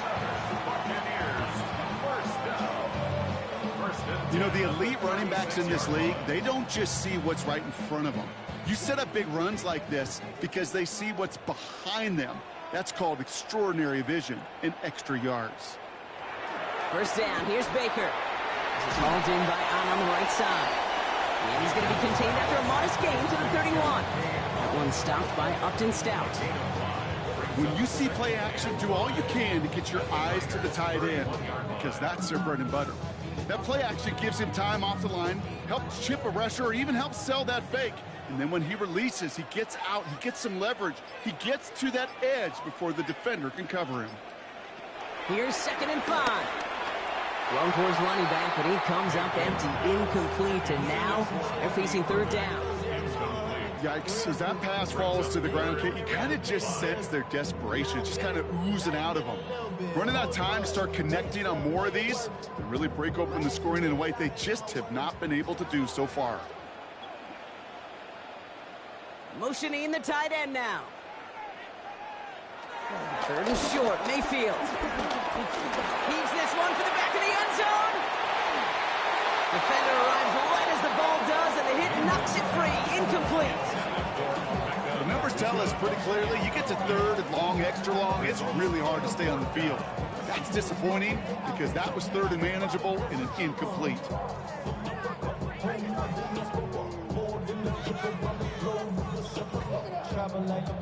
You know, the elite running backs in this league, they don't just see what's right in front of them. You set up big runs like this because they see what's behind them. That's called extraordinary vision and extra yards. First down, here's Baker. This is hauled in by on the right side. And he's going to be contained after a modest gain to the 31. That one stopped by Upton Stout. When you see play action, do all you can to get your eyes to the tight end because that's their bread and butter. That play action gives him time off the line, helps chip a rusher, or even helps sell that fake. And then when he releases, he gets out, he gets some leverage. He gets to that edge before the defender can cover him. Here's 2nd and 5. Thrown towards running back, but he comes up empty, incomplete, and now they're facing 3rd down. Yikes, as that pass falls to the ground, you kind of just sense their desperation, just kind of oozing out of them. Running out of time to start connecting on more of these and really break open the scoring in a way they just have not been able to do so far. Motioning the tight end now. 3rd and short, Mayfield. Heaves this one for the back of the end zone. Defender arrives right as the ball does, and the hit knocks it free. Incomplete. The numbers tell us pretty clearly, you get to 3rd and long, extra long, it's really hard to stay on the field. That's disappointing because that was 3rd and manageable and an incomplete.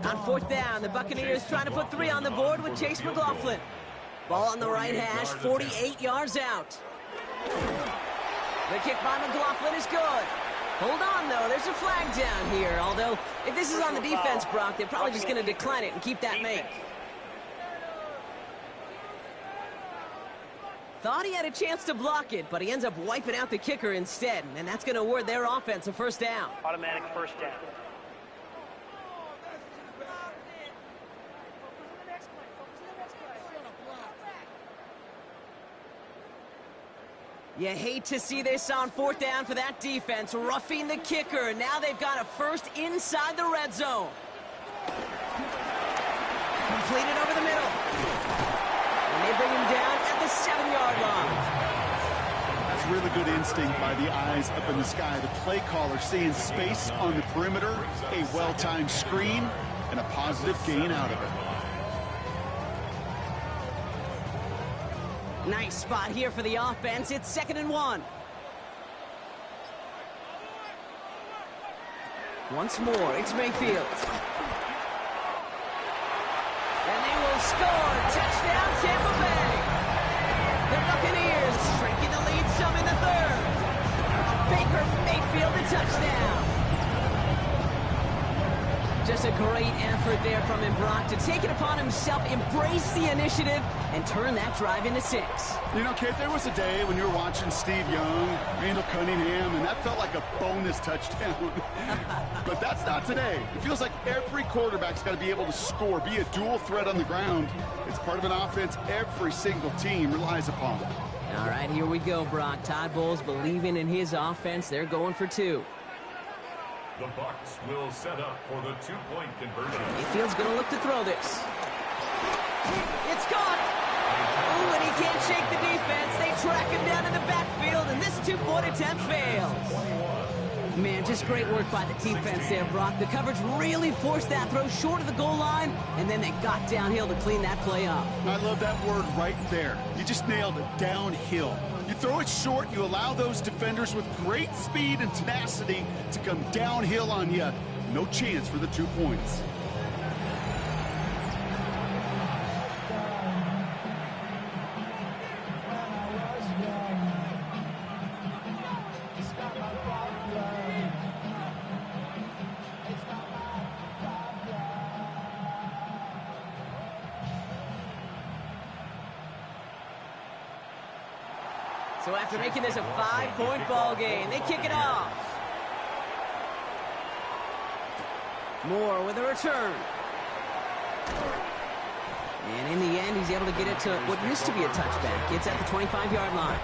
On 4th down, the Buccaneers trying to put 3 on the board with Chase McLaughlin. Ball on the right hash, 48 yards out. The kick by McLaughlin is good. Hold on, though. There's a flag down here. Although, if this is on the defense, Brock, they're probably just going to decline it and keep that make. Thought he had a chance to block it, but he ends up wiping out the kicker instead. And that's going to award their offense a 1st down. Automatic 1st down. You hate to see this on 4th down for that defense, roughing the kicker. Now they've got a first inside the red zone. Completed over the middle. And they bring him down at the 7-yard line. That's really good instinct by the eyes up in the sky. The play caller seeing space on the perimeter, a well-timed screen, and a positive gain out of it. Nice spot here for the offense. It's 2nd and 1. Once more, it's Mayfield. And they will score. Touchdown, Tampa Bay. The Buccaneers shrinking the lead some in the 3rd. Baker Mayfield, a touchdown. Just a great effort there from him, Brock, to take it upon himself, embrace the initiative, and turn that drive into 6. You know, Kate, there was a day when you were watching Steve Young, Randall Cunningham, and that felt like a bonus touchdown. But that's not today. It feels like every quarterback's got to be able to score, be a dual threat on the ground. It's part of an offense every single team relies upon. All right, here we go, Brock. Todd Bowles believing in his offense. They're going for 2. The Bucs will set up for the 2-point conversion. Mayfield's going to look to throw this. It's caught. Ooh, and he can't shake the defense. They track him down in the backfield, and this 2-point attempt fails. Man, just great work by the defense there, Brock. The coverage really forced that throw short of the goal line, and then they got downhill to clean that play up. I love that word right there. You just nailed it, downhill. You throw it short, you allow those defenders with great speed and tenacity to come downhill on you. No chance for the 2 points. So after making this a 5-point ball game, they kick it off. Moore with a return. And in the end, he's able to get it to what used to be a touchback. It's at the 25-yard line.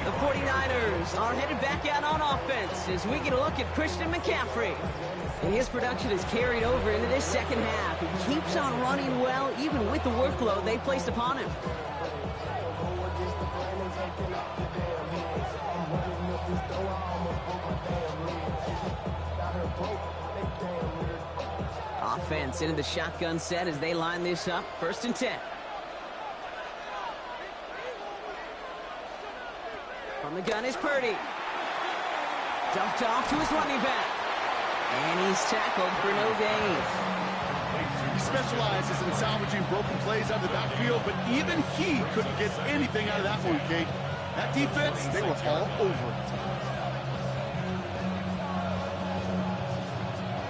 The 49ers are headed back out on offense as we get a look at Christian McCaffrey. And his production is carried over into this 2nd half. He keeps on running well, even with the workload they placed upon him. Offense into the shotgun set as they line this up. 1st and 10. From the gun is Purdy. Dumped off to his running back. And he's tackled for no gain. He specializes in salvaging broken plays out of the backfield, but even he couldn't get anything out of that one, Kate. That defense, they were all over it.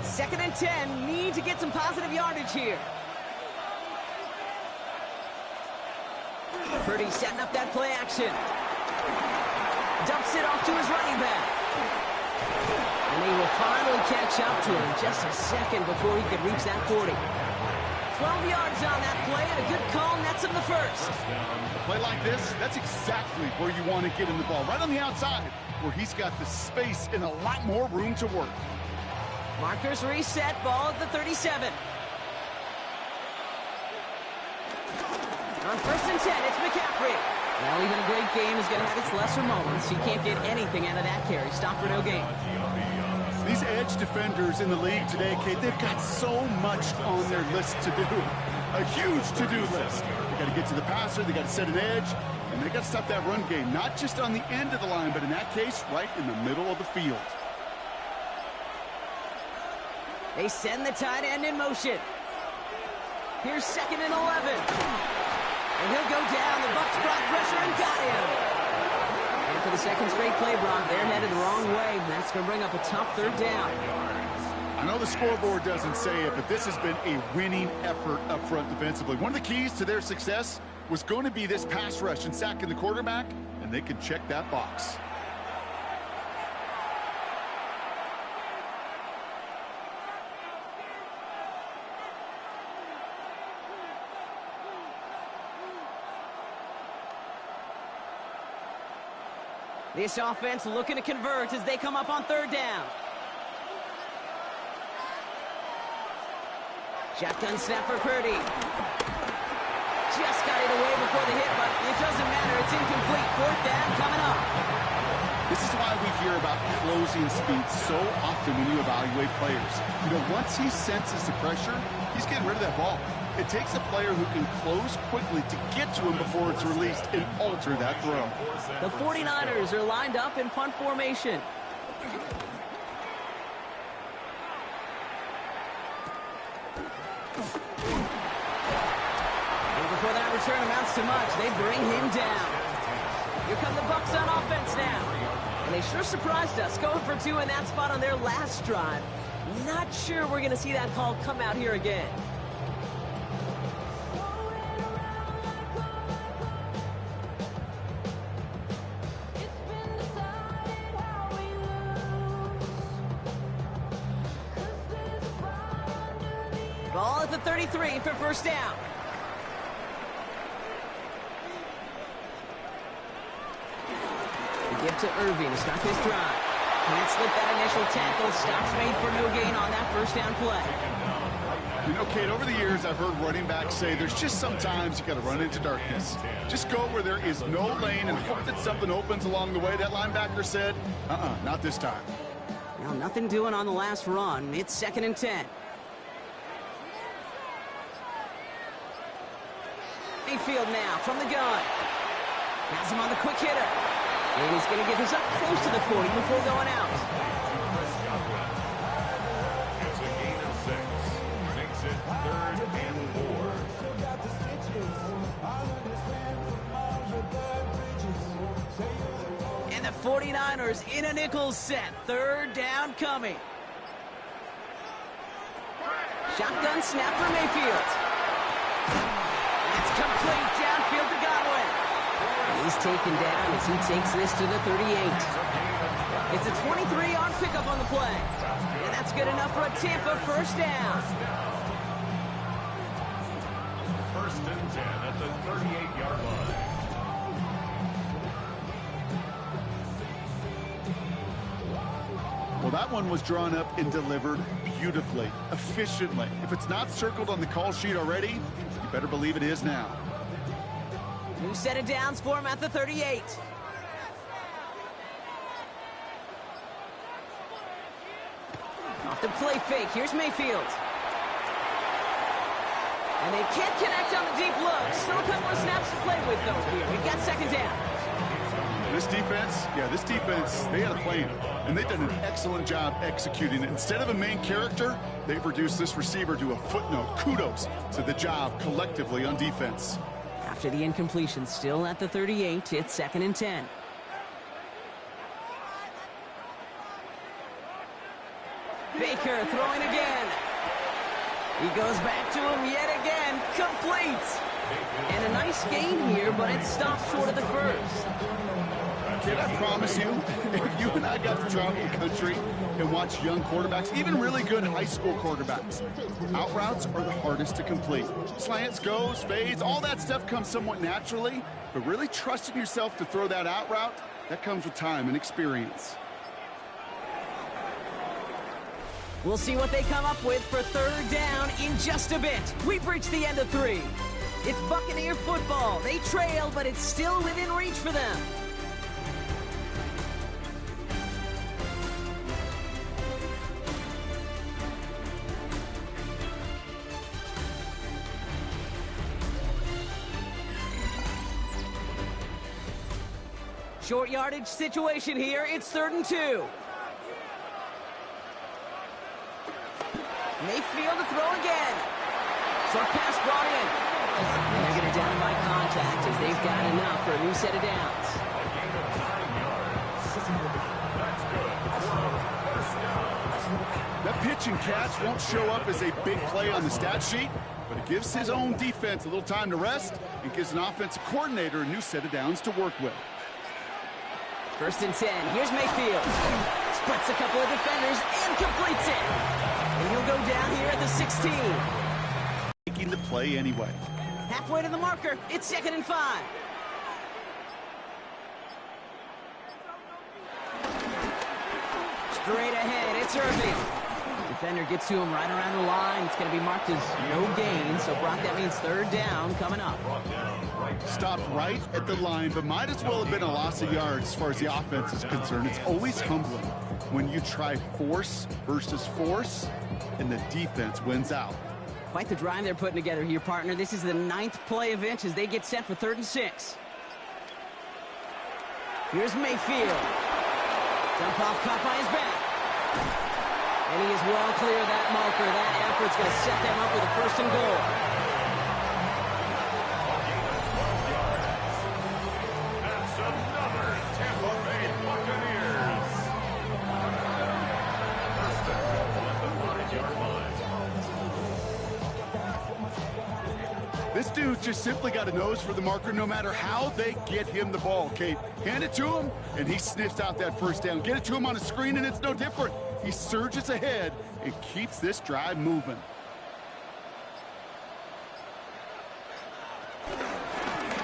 2nd and 10. Need to get some positive yardage here. Purdy setting up that play action. Dumps it off to his running back. And he will finally catch up to him just a second before he could reach that 40. 12 yards on that play, and a good call nets him the 1st. A play like this, that's exactly where you want to get him the ball. Right on the outside, where he's got the space and a lot more room to work. Markers reset, ball at the 37. On 1st and 10, it's McCaffrey. Well, even a great game is going to have its lesser moments. You can't get anything out of that carry. Stop for no gain. These edge defenders in the league today, Kate, they've got so much on their list to do. A huge to-do list. They got to get to the passer, they got to set an edge, and they got to stop that run game. Not just on the end of the line, but in that case, right in the middle of the field. They send the tight end in motion. Here's 2nd and 11. And he'll go down. The Bucs brought pressure and got him. And for the 2nd straight play, Brock, they're headed the wrong way. That's going to bring up a tough 3rd down. I know the scoreboard doesn't say it, but this has been a winning effort up front defensively. One of the keys to their success was going to be this pass rush and sacking the quarterback, and they can check that box. This offense looking to convert as they come up on third down. Shotgun snap for Purdy. Just got it away before the hit, but it doesn't matter. It's incomplete. Fourth down coming up. This is why we hear about closing speed so often when you evaluate players. You know, once he senses the pressure, he's getting rid of that ball. It takes a player who can close quickly to get to him before it's released and alter that throw. The 49ers are lined up in punt formation. And before that return amounts to much, they bring him down. Here come the Bucs on offense now. And they sure surprised us, going for 2 in that spot on their last drive. Not sure we're going to see that call come out here again. Ball at the 33 for first down. The give to Irving to start this drive. Can't slip that initial tackle. Stops made for no gain on that first down play. You know, Kate, over the years, I've heard running backs say there's just sometimes you got to run into darkness. Just go where there is no lane and hope that something opens along the way. That linebacker said, not this time. Well, nothing doing on the last run. It's 2nd and 10. Mayfield now from the gun. Has him on the quick hitter. And he's going to get this up close to the 40 before going out. It's a gain of 6. Makes it 3rd and 4. And the 49ers in a nickel set. 3rd down coming. Shotgun snap for Mayfield. It's complete downfield to Godwin. He's taken down as he takes this to the 38. It's a 23-yard pickup on the play. And that's good enough for a Tampa first down. 1st and 10 at the 38-yard line. Well, that one was drawn up and delivered beautifully, efficiently. If it's not circled on the call sheet already, you better believe it is now. New set of downs for him at the 38. Off the play fake. Here's Mayfield. And they can't connect on the deep look. Still a couple of snaps to play with, though, here. We've got 2nd down. This defense, they had a plan, and they've done an excellent job executing it. Instead of a main character, they've reduced this receiver to a footnote. Kudos to the job collectively on defense. After the incompletion, still at the 38, it's 2nd and 10. Baker throwing again. He goes back to him yet again. Complete. And a nice gain here, but it stops short of the first. Kid, I promise you, if you and I got to travel the country and watch young quarterbacks, even really good high school quarterbacks, out routes are the hardest to complete. Slants, goes, fades, all that stuff comes somewhat naturally, but really trusting yourself to throw that out route, that comes with time and experience. We'll see what they come up with for 3rd down in just a bit. We've reached the end of 3. It's Buccaneer football. They trail, but it's still within reach for them. Short yardage situation here. It's 3rd and 2. Mayfield to throw again. Short pass brought in. And they're going to down him by contact as they've got enough for a new set of downs. That pitch and catch won't show up as a big play on the stat sheet, but it gives his own defense a little time to rest and gives an offensive coordinator a new set of downs to work with. 1st and 10. Here's Mayfield. Splits a couple of defenders and completes it. And he'll go down here at the 16. Making the play anyway. Halfway to the marker. It's 2nd and 5. Straight ahead, it's Irving. Defender gets to him right around the line. It's going to be marked as no gain. So, Brock, that means third down coming up. Stopped right at the line, but might as well have been a loss of yards as far as the offense is concerned. It's always humbling when you try force versus force, and the defense wins out. Quite the drive they're putting together here, partner. This is the 9th play of inch as they get set for 3rd and 6. Here's Mayfield. Dump off, caught by his back. And he is well clear of that marker. That effort's going to set them up with a 1st and goal. That's another Tampa Bay Buccaneers. First and goal at the 5-yard line. This dude just simply got a nose for the marker no matter how they get him the ball, Kate. Hand it to him, and he sniffs out that 1st down. Get it to him on a screen, and it's no different. He surges ahead and keeps this drive moving.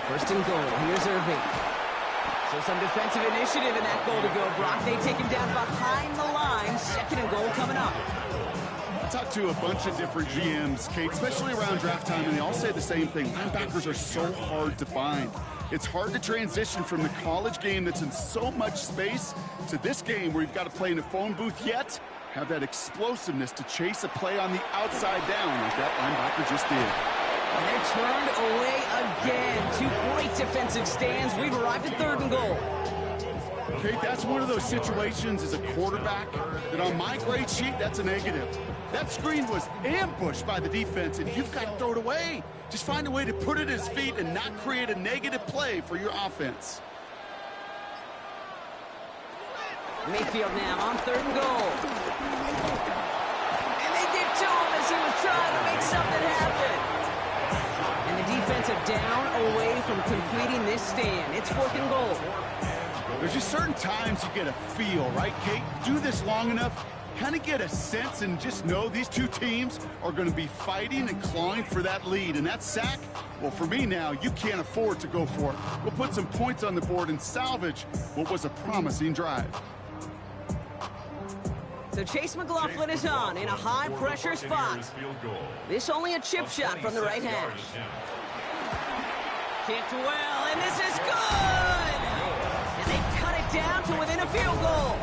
First and goal. Here's Irving. So some defensive initiative in that goal to go, Brock. They take him down behind the line. 2nd and goal coming up. I talked to a bunch of different GMs, Kate, especially around draft time, and they all say the same thing. Linebackers are so hard to find. It's hard to transition from the college game that's in so much space to this game where you've got to play in a phone booth, yet have that explosiveness to chase a play on the outside down like that linebacker just did. And they're turned away again. 2 great defensive stands. We've arrived at 3rd and goal. Kate, that's one of those situations as a quarterback that on my grade sheet, that's a negative. That screen was ambushed by the defense, and you've got to throw it away. Just find a way to put it at his feet and not create a negative play for your offense. Mayfield now on 3rd and goal. And they get to him as he was trying to make something happen. And the defensive down away from completing this stand. It's 4th and goal. There's just certain times you get a feel, right, Kate? Do this long enough, kind of get a sense and just know these two teams are going to be fighting and clawing for that lead. And that sack, well, for me now, you can't afford to go for it. We'll put some points on the board and salvage what was a promising drive. So Chase McLaughlin is on in a high-pressure spot. This only a chip shot from the right hash. Kicked well, and this is good! And they cut it down to within a field goal.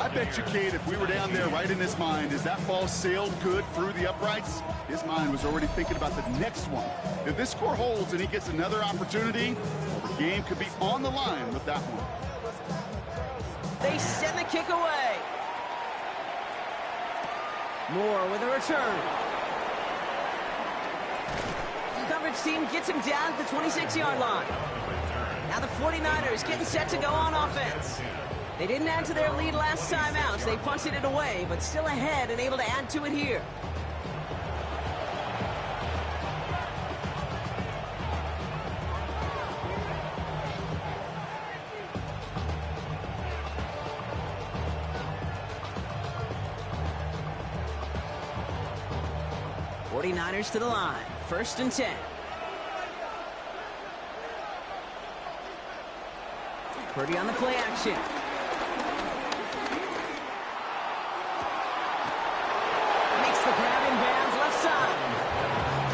I bet you, Kate, if we were down there right in his mind, as that ball sailed good through the uprights, his mind was already thinking about the next one. If this score holds and he gets another opportunity, well, the game could be on the line with that one. They send the kick away. Moore with a return. The coverage team gets him down at the 26-yard line. Now the 49ers getting set to go on offense. They didn't add to their lead last time out, so they punted it away, but still ahead and able to add to it here. '49ers to the line. 1st and 10. Purdy on the play action. Makes the grab in bounds left side.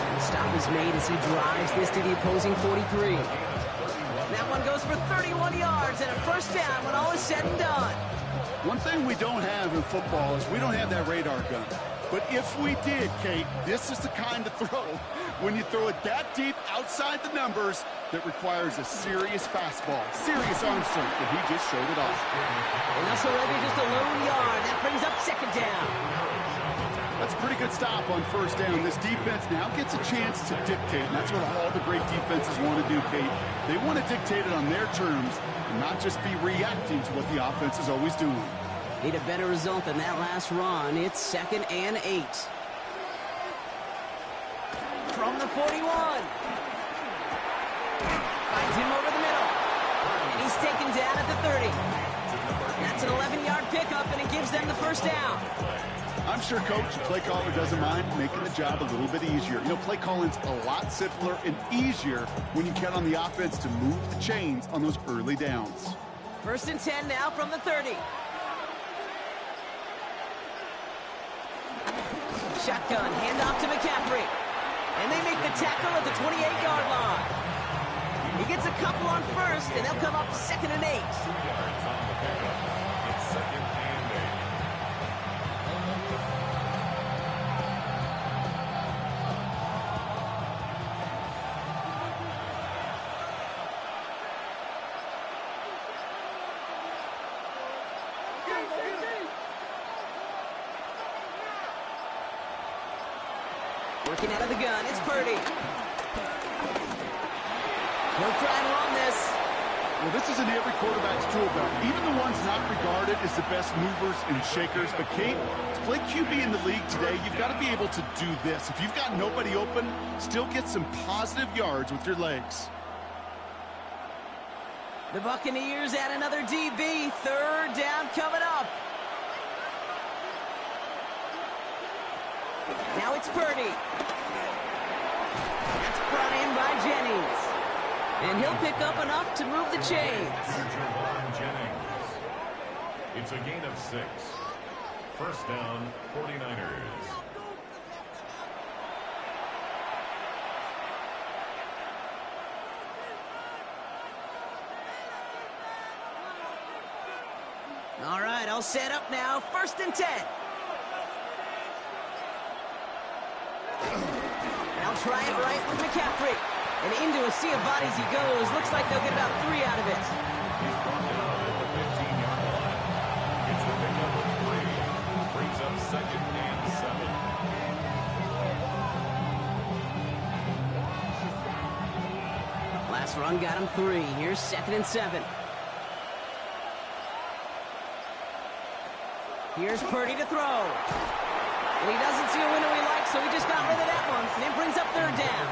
And the stop is made as he drives this to the opposing 43. That one goes for 31 yards and a 1st down when all is said and done. One thing we don't have in football is we don't have that radar gun. But if we did, Kate, this is the kind of throw when you throw it that deep outside the numbers that requires a serious fastball, serious arm strength, and he just showed it off. And that's already just a lone yard. That brings up 2nd down. That's a pretty good stop on 1st down. This defense now gets a chance to dictate, and that's what all the great defenses want to do, Kate. They want to dictate it on their terms and not just be reacting to what the offense is always doing. Need a better result than that last run. It's 2nd and 8. From the 41. Finds him over the middle. And he's taken down at the 30. That's an 11-yard pickup, and it gives them the 1st down. I'm sure Coach, the play caller, doesn't mind making the job a little bit easier. You know, play calling's a lot simpler and easier when you count on the offense to move the chains on those early downs. 1st and 10 now from the 30. shotgun, handoff to McCaffrey. And they make the tackle at the 28-yard line. He gets a couple on first, and they'll come up 2nd and 8. 2 yards on the pickup. It's 2nd and 8. Working out of the gun, it's Purdy. He'll try and run this. Well, this is in every quarterback's tool belt. Even the ones not regarded as the best movers and shakers. But, Kate, to play QB in the league today, you've got to be able to do this. If you've got nobody open, still get some positive yards with your legs. The Buccaneers add another DB. 3rd down coming up. Now it's Purdy. That's brought in by Jennings. And he'll pick up enough to move the chains. It's a gain of 6. 1st down, 49ers. All right, all set up now. 1st and 10. They'll try it right with McCaffrey. And into a sea of bodies he goes. Looks like they'll get about 3 out of it. He's brought down at the 15-yard line. It's the pickup of 3. Brings up 2nd and 7. Last run got him 3. Here's 2nd and 7. Here's Purdy to throw. And he doesn't see a window he likes, so he just got rid of that one. And it brings up 3rd down.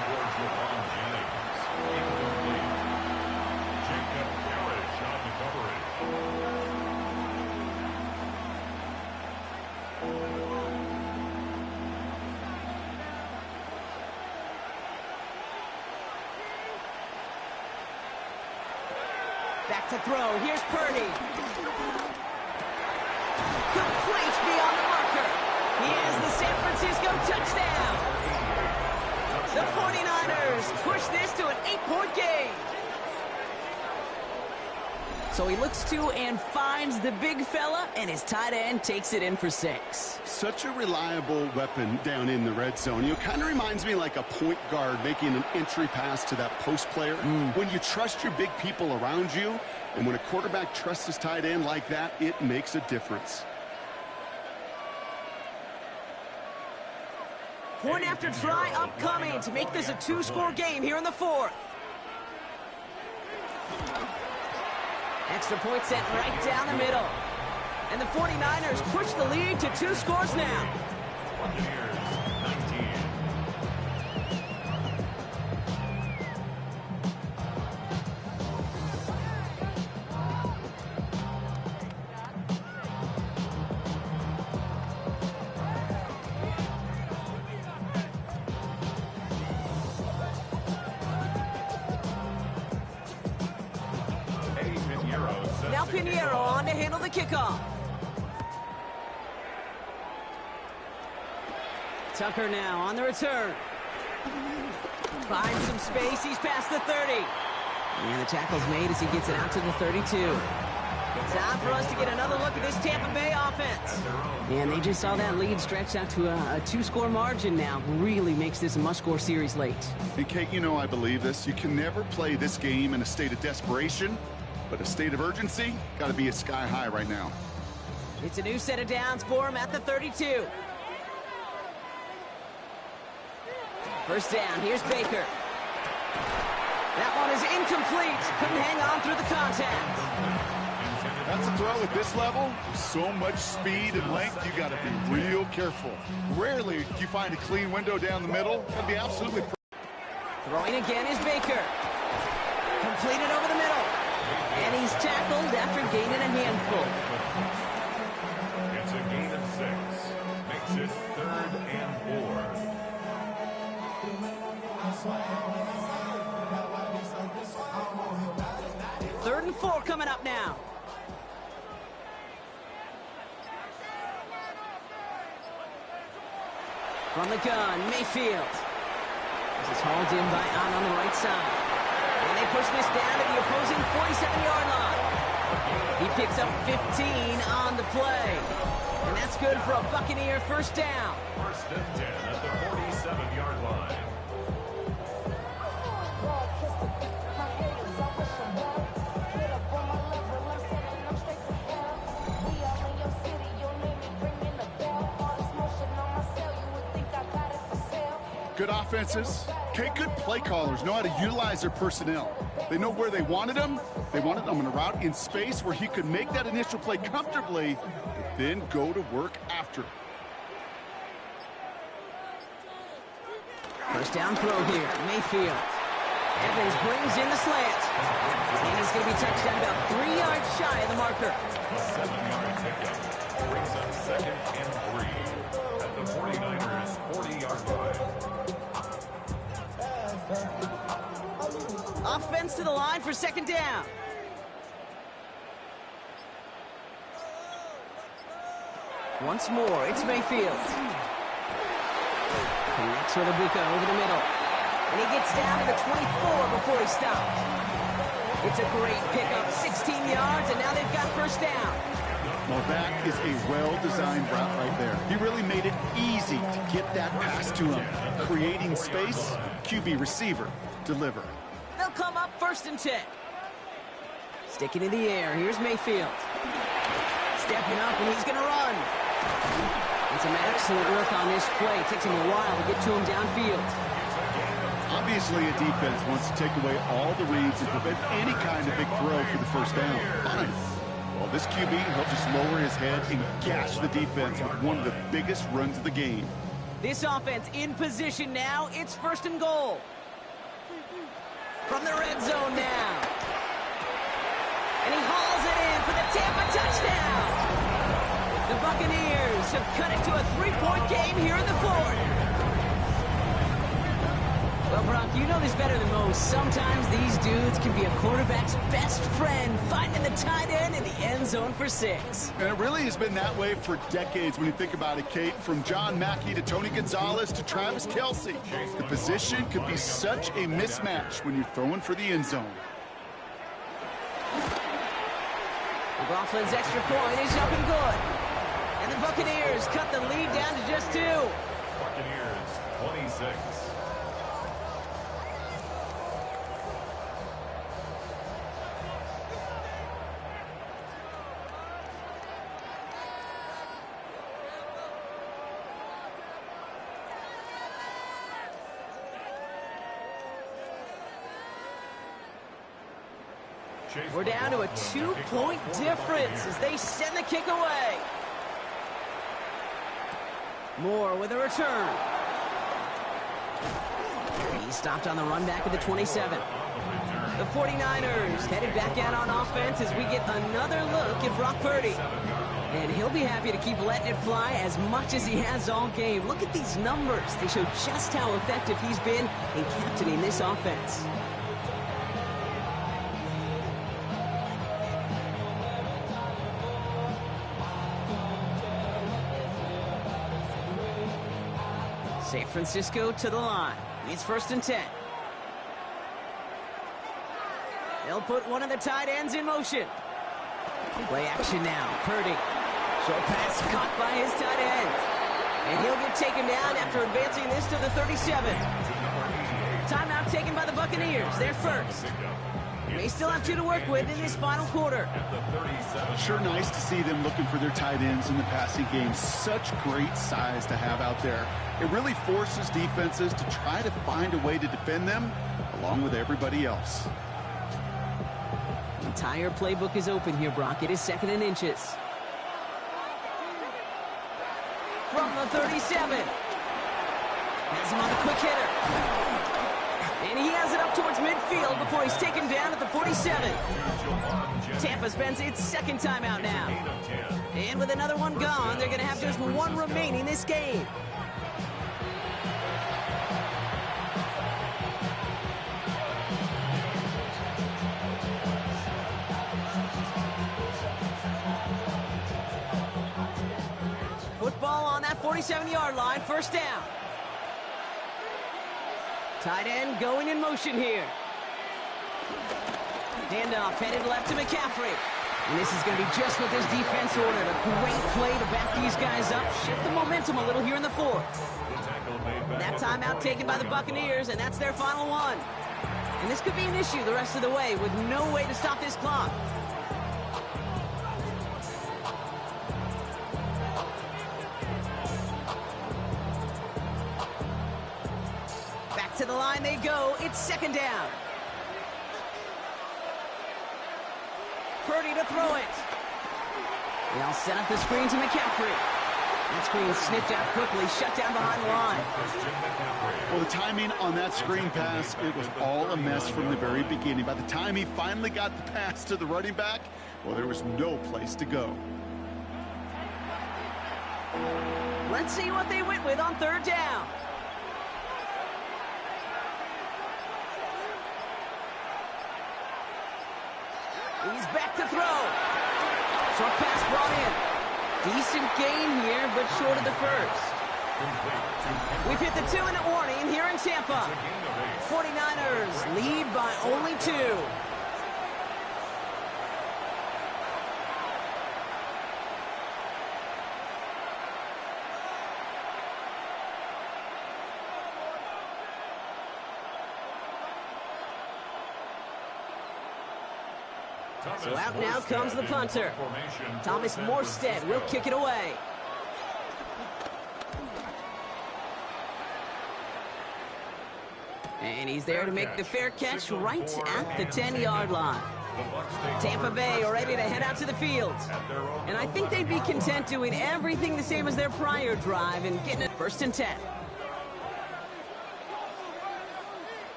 Back to throw. Here's Purdy. Complete beyond the marker. He has the San Francisco touchdown. The 49ers push this to an 8-point game. So he looks to and finds the big fella, and his tight end takes it in for 6. Such a reliable weapon down in the red zone. You know, kind of reminds me like a point guard making an entry pass to that post player. When you trust your big people around you, and when a quarterback trusts his tight end like that, it makes a difference. Point after try upcoming to make this a 2-score game here in the 4th. Extra point set right down the middle. And the 49ers push the lead to 2 scores now. Buccaneers, 19. Now Pinheiro on to handle the kickoff. Tucker now on the return. Finds some space. He's past the 30. And the tackle's made as he gets it out to the 32. Time for us to get another look at this Tampa Bay offense. And they just saw that lead stretch out to a 2-score margin now. Really makes this a must-score series late. And Kate, you know I believe this. You can never play this game in a state of desperation, but a state of urgency got to be a sky high right now. It's a new set of downs for him at the 32. 1st down, here's Baker. That one is incomplete. Couldn't hang on through the contact. That's a throw at this level. So much speed and length, you got to be real careful. Rarely do you find a clean window down the middle. Got to be absolutely. Throwing again is Baker. Completed over the middle. And he's tackled after gaining a handful. It's a gain of 6. Makes it 3rd and 4. 3rd and 4 coming up now. From the gun, Mayfield. This is hauled in by Ott on the right side. And they push this down to the opposing 47-yard line. He picks up 15 on the play. And that's good for a Buccaneer first down. First and 10 at the 47-yard line. Good offenses. Okay, good play callers know how to utilize their personnel. They know where they wanted him. They wanted him on a route in space where he could make that initial play comfortably, but then go to work after. First down throw here, Mayfield. Evans brings in the slant. And he's going to be touched down about 3 yards shy of the marker. 7-yard pickup brings up second and 3 at the 49ers' 40-yard line. Offense to the line for second down. Once more, it's Mayfield. Connects with Ibuka over the middle. And he gets down to the 24 before he stops. It's a great pickup, 16 yards, and now they've got first down. Well, that is a well-designed route right there. He really made it easy to get that pass to him. Creating space, QB receiver, deliver. They'll come up first and 10. Sticking in the air, here's Mayfield. Stepping up, and he's going to run. And some excellent work on this play. It takes him a while to get to him downfield. Obviously, a defense wants to take away all the reads and prevent any kind of big throw for the first down. Fine. Well, this QB, he'll just lower his head and gash the defense with one of the biggest runs of the game. This offense in position now. It's first and goal. From the red zone now. And he hauls it in for the Tampa touchdown. The Buccaneers have cut it to a 3-point game here in the fourth. Well, Brock, you know this better than most. Sometimes these dudes can be a quarterback's best friend, finding the tight end in the end zone for 6. And it really has been that way for decades when you think about it, Kate. From John Mackey to Tony Gonzalez to Travis Kelce. The position could be such a mismatch when you're throwing for the end zone. McLaughlin's extra point is up and good. And the Buccaneers cut the lead down to just 2. Buccaneers, 26. We're down to a 2-point difference as they send the kick away. Moore with a return. He stopped on the run back at the 27. The 49ers headed back out on offense as we get another look at Brock Purdy. And he'll be happy to keep letting it fly as much as he has all game. Look at these numbers. They show just how effective he's been in captaining this offense. San Francisco to the line. It's first and 10. They'll put one of the tight ends in motion. Play action now. Purdy. Short pass caught by his tight end. And he'll get taken down after advancing this to the 37. Timeout taken by the Buccaneers. They're first. They still have 2 to work with in this final quarter. Sure nice to see them looking for their tight ends in the passing game. Such great size to have out there. It really forces defenses to try to find a way to defend them along with everybody else. The entire playbook is open here, Brock. It is second and inches. From the 37. Has him on the quick hitter. And he has it up towards midfield before he's taken down at the 47. Tampa spends its second timeout now. And with another one gone, they're going to have just 1 remaining this game. Football on that 47. 27-yard line, first down. Tight end going in motion here. Handoff headed left to McCaffrey. And this is going to be just what this defense ordered. A great play to back these guys up, shift the momentum a little here in the fourth. That timeout taken by the Buccaneers, and that's their final one. And this could be an issue the rest of the way with no way to stop this clock. Back to the line they go. It's second down. Purdy to throw it. They'll set up the screen to McCaffrey. That screen sniffed out quickly, shut down behind the line. Well, the timing on that screen pass, it was all a mess from the very beginning. By the time he finally got the pass to the running back, well, there was no place to go. Let's see what they went with on third down. He's back to throw. Short pass brought in. Decent gain here, but short of the first. We've hit the 2-minute warning here in Tampa. 49ers lead by only 2. So out now comes the punter. Thomas Morstead will kick it away. And he's there to make the fair catch right at the 10-yard line. Tampa Bay are ready to head out to the field. And I think they'd be content doing everything the same as their prior drive and getting it first and 10.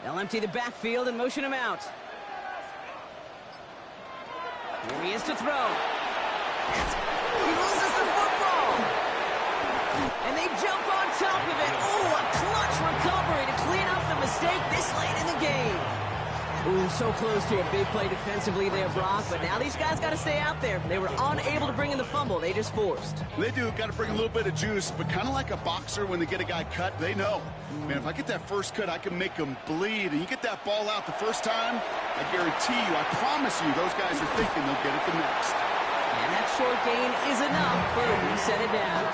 They'll empty the backfield and motion him out. Here he is to throw. He loses the football. And they jump on top of it. Oh, a clutch recovery to clean up the mistake this late in the game. Ooh, so close to a big play defensively there, Brock, but now these guys got to stay out there. They were unable to bring in the fumble. They just forced. They do. Got to bring a little bit of juice, but kind of like a boxer when they get a guy cut, they know. Man, if I get that first cut, I can make them bleed. And you get that ball out the first time, I guarantee you, I promise you, those guys are thinking they'll get it the next. And that short gain is enough for them to set it down.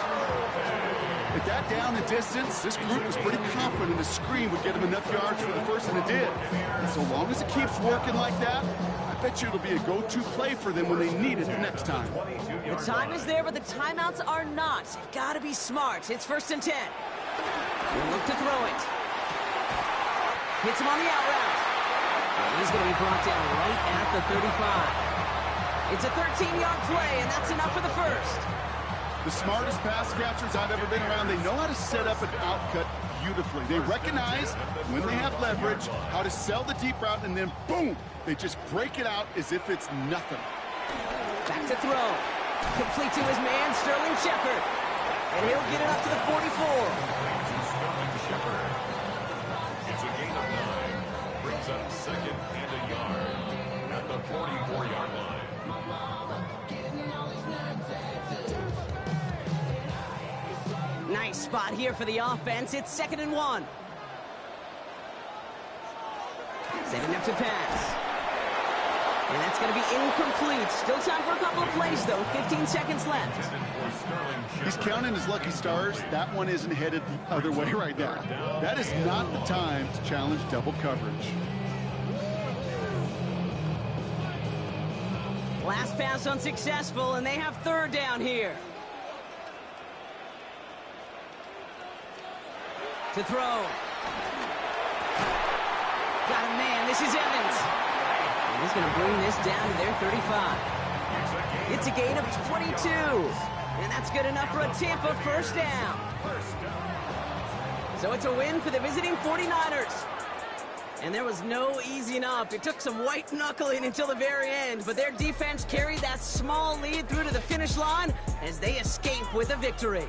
At that down and distance, this group was pretty confident the screen would get them enough yards for the first, and it did. And so long as it keeps working like that, I bet you it'll be a go-to play for them when they need it the next time. The time is there, but the timeouts are not. You've got to be smart. It's first and 10. He'll look to throw it. Hits him on the out route. And he's going to be brought down right at the 35. It's a 13-yard play, and that's enough for the first. The smartest pass catchers I've ever been around, they know how to set up an outcut beautifully. They recognize when they have leverage, how to sell the deep route, and then boom, they just break it out as if it's nothing. Back to throw. Complete to his man, Sterling Shepard. And he'll get it up to the 44. It's a gain of 9. Brings up second and a yard at the 44-yard line. Nice spot here for the offense. It's second and 1. Setting up to pass. And that's going to be incomplete. Still time for a couple of plays, though. 15 seconds left. He's counting his lucky stars. That one isn't headed the other way right now. That is not the time to challenge double coverage. Last pass unsuccessful, and they have third down here. To throw. Got a man. This is Evans. And he's going to bring this down to their 35. It's a gain of 22. And that's good enough for a Tampa first down. So it's a win for the visiting 49ers. And there was no easing up. It took some white knuckling until the very end, but their defense carried that small lead through to the finish line as they escape with a victory.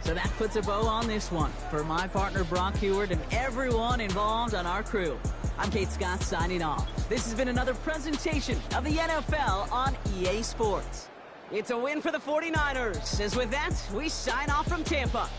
So that puts a bow on this one. For my partner Brock Heward and everyone involved on our crew, I'm Kate Scott signing off. This has been another presentation of the NFL on EA Sports. It's a win for the 49ers. As with that, we sign off from Tampa.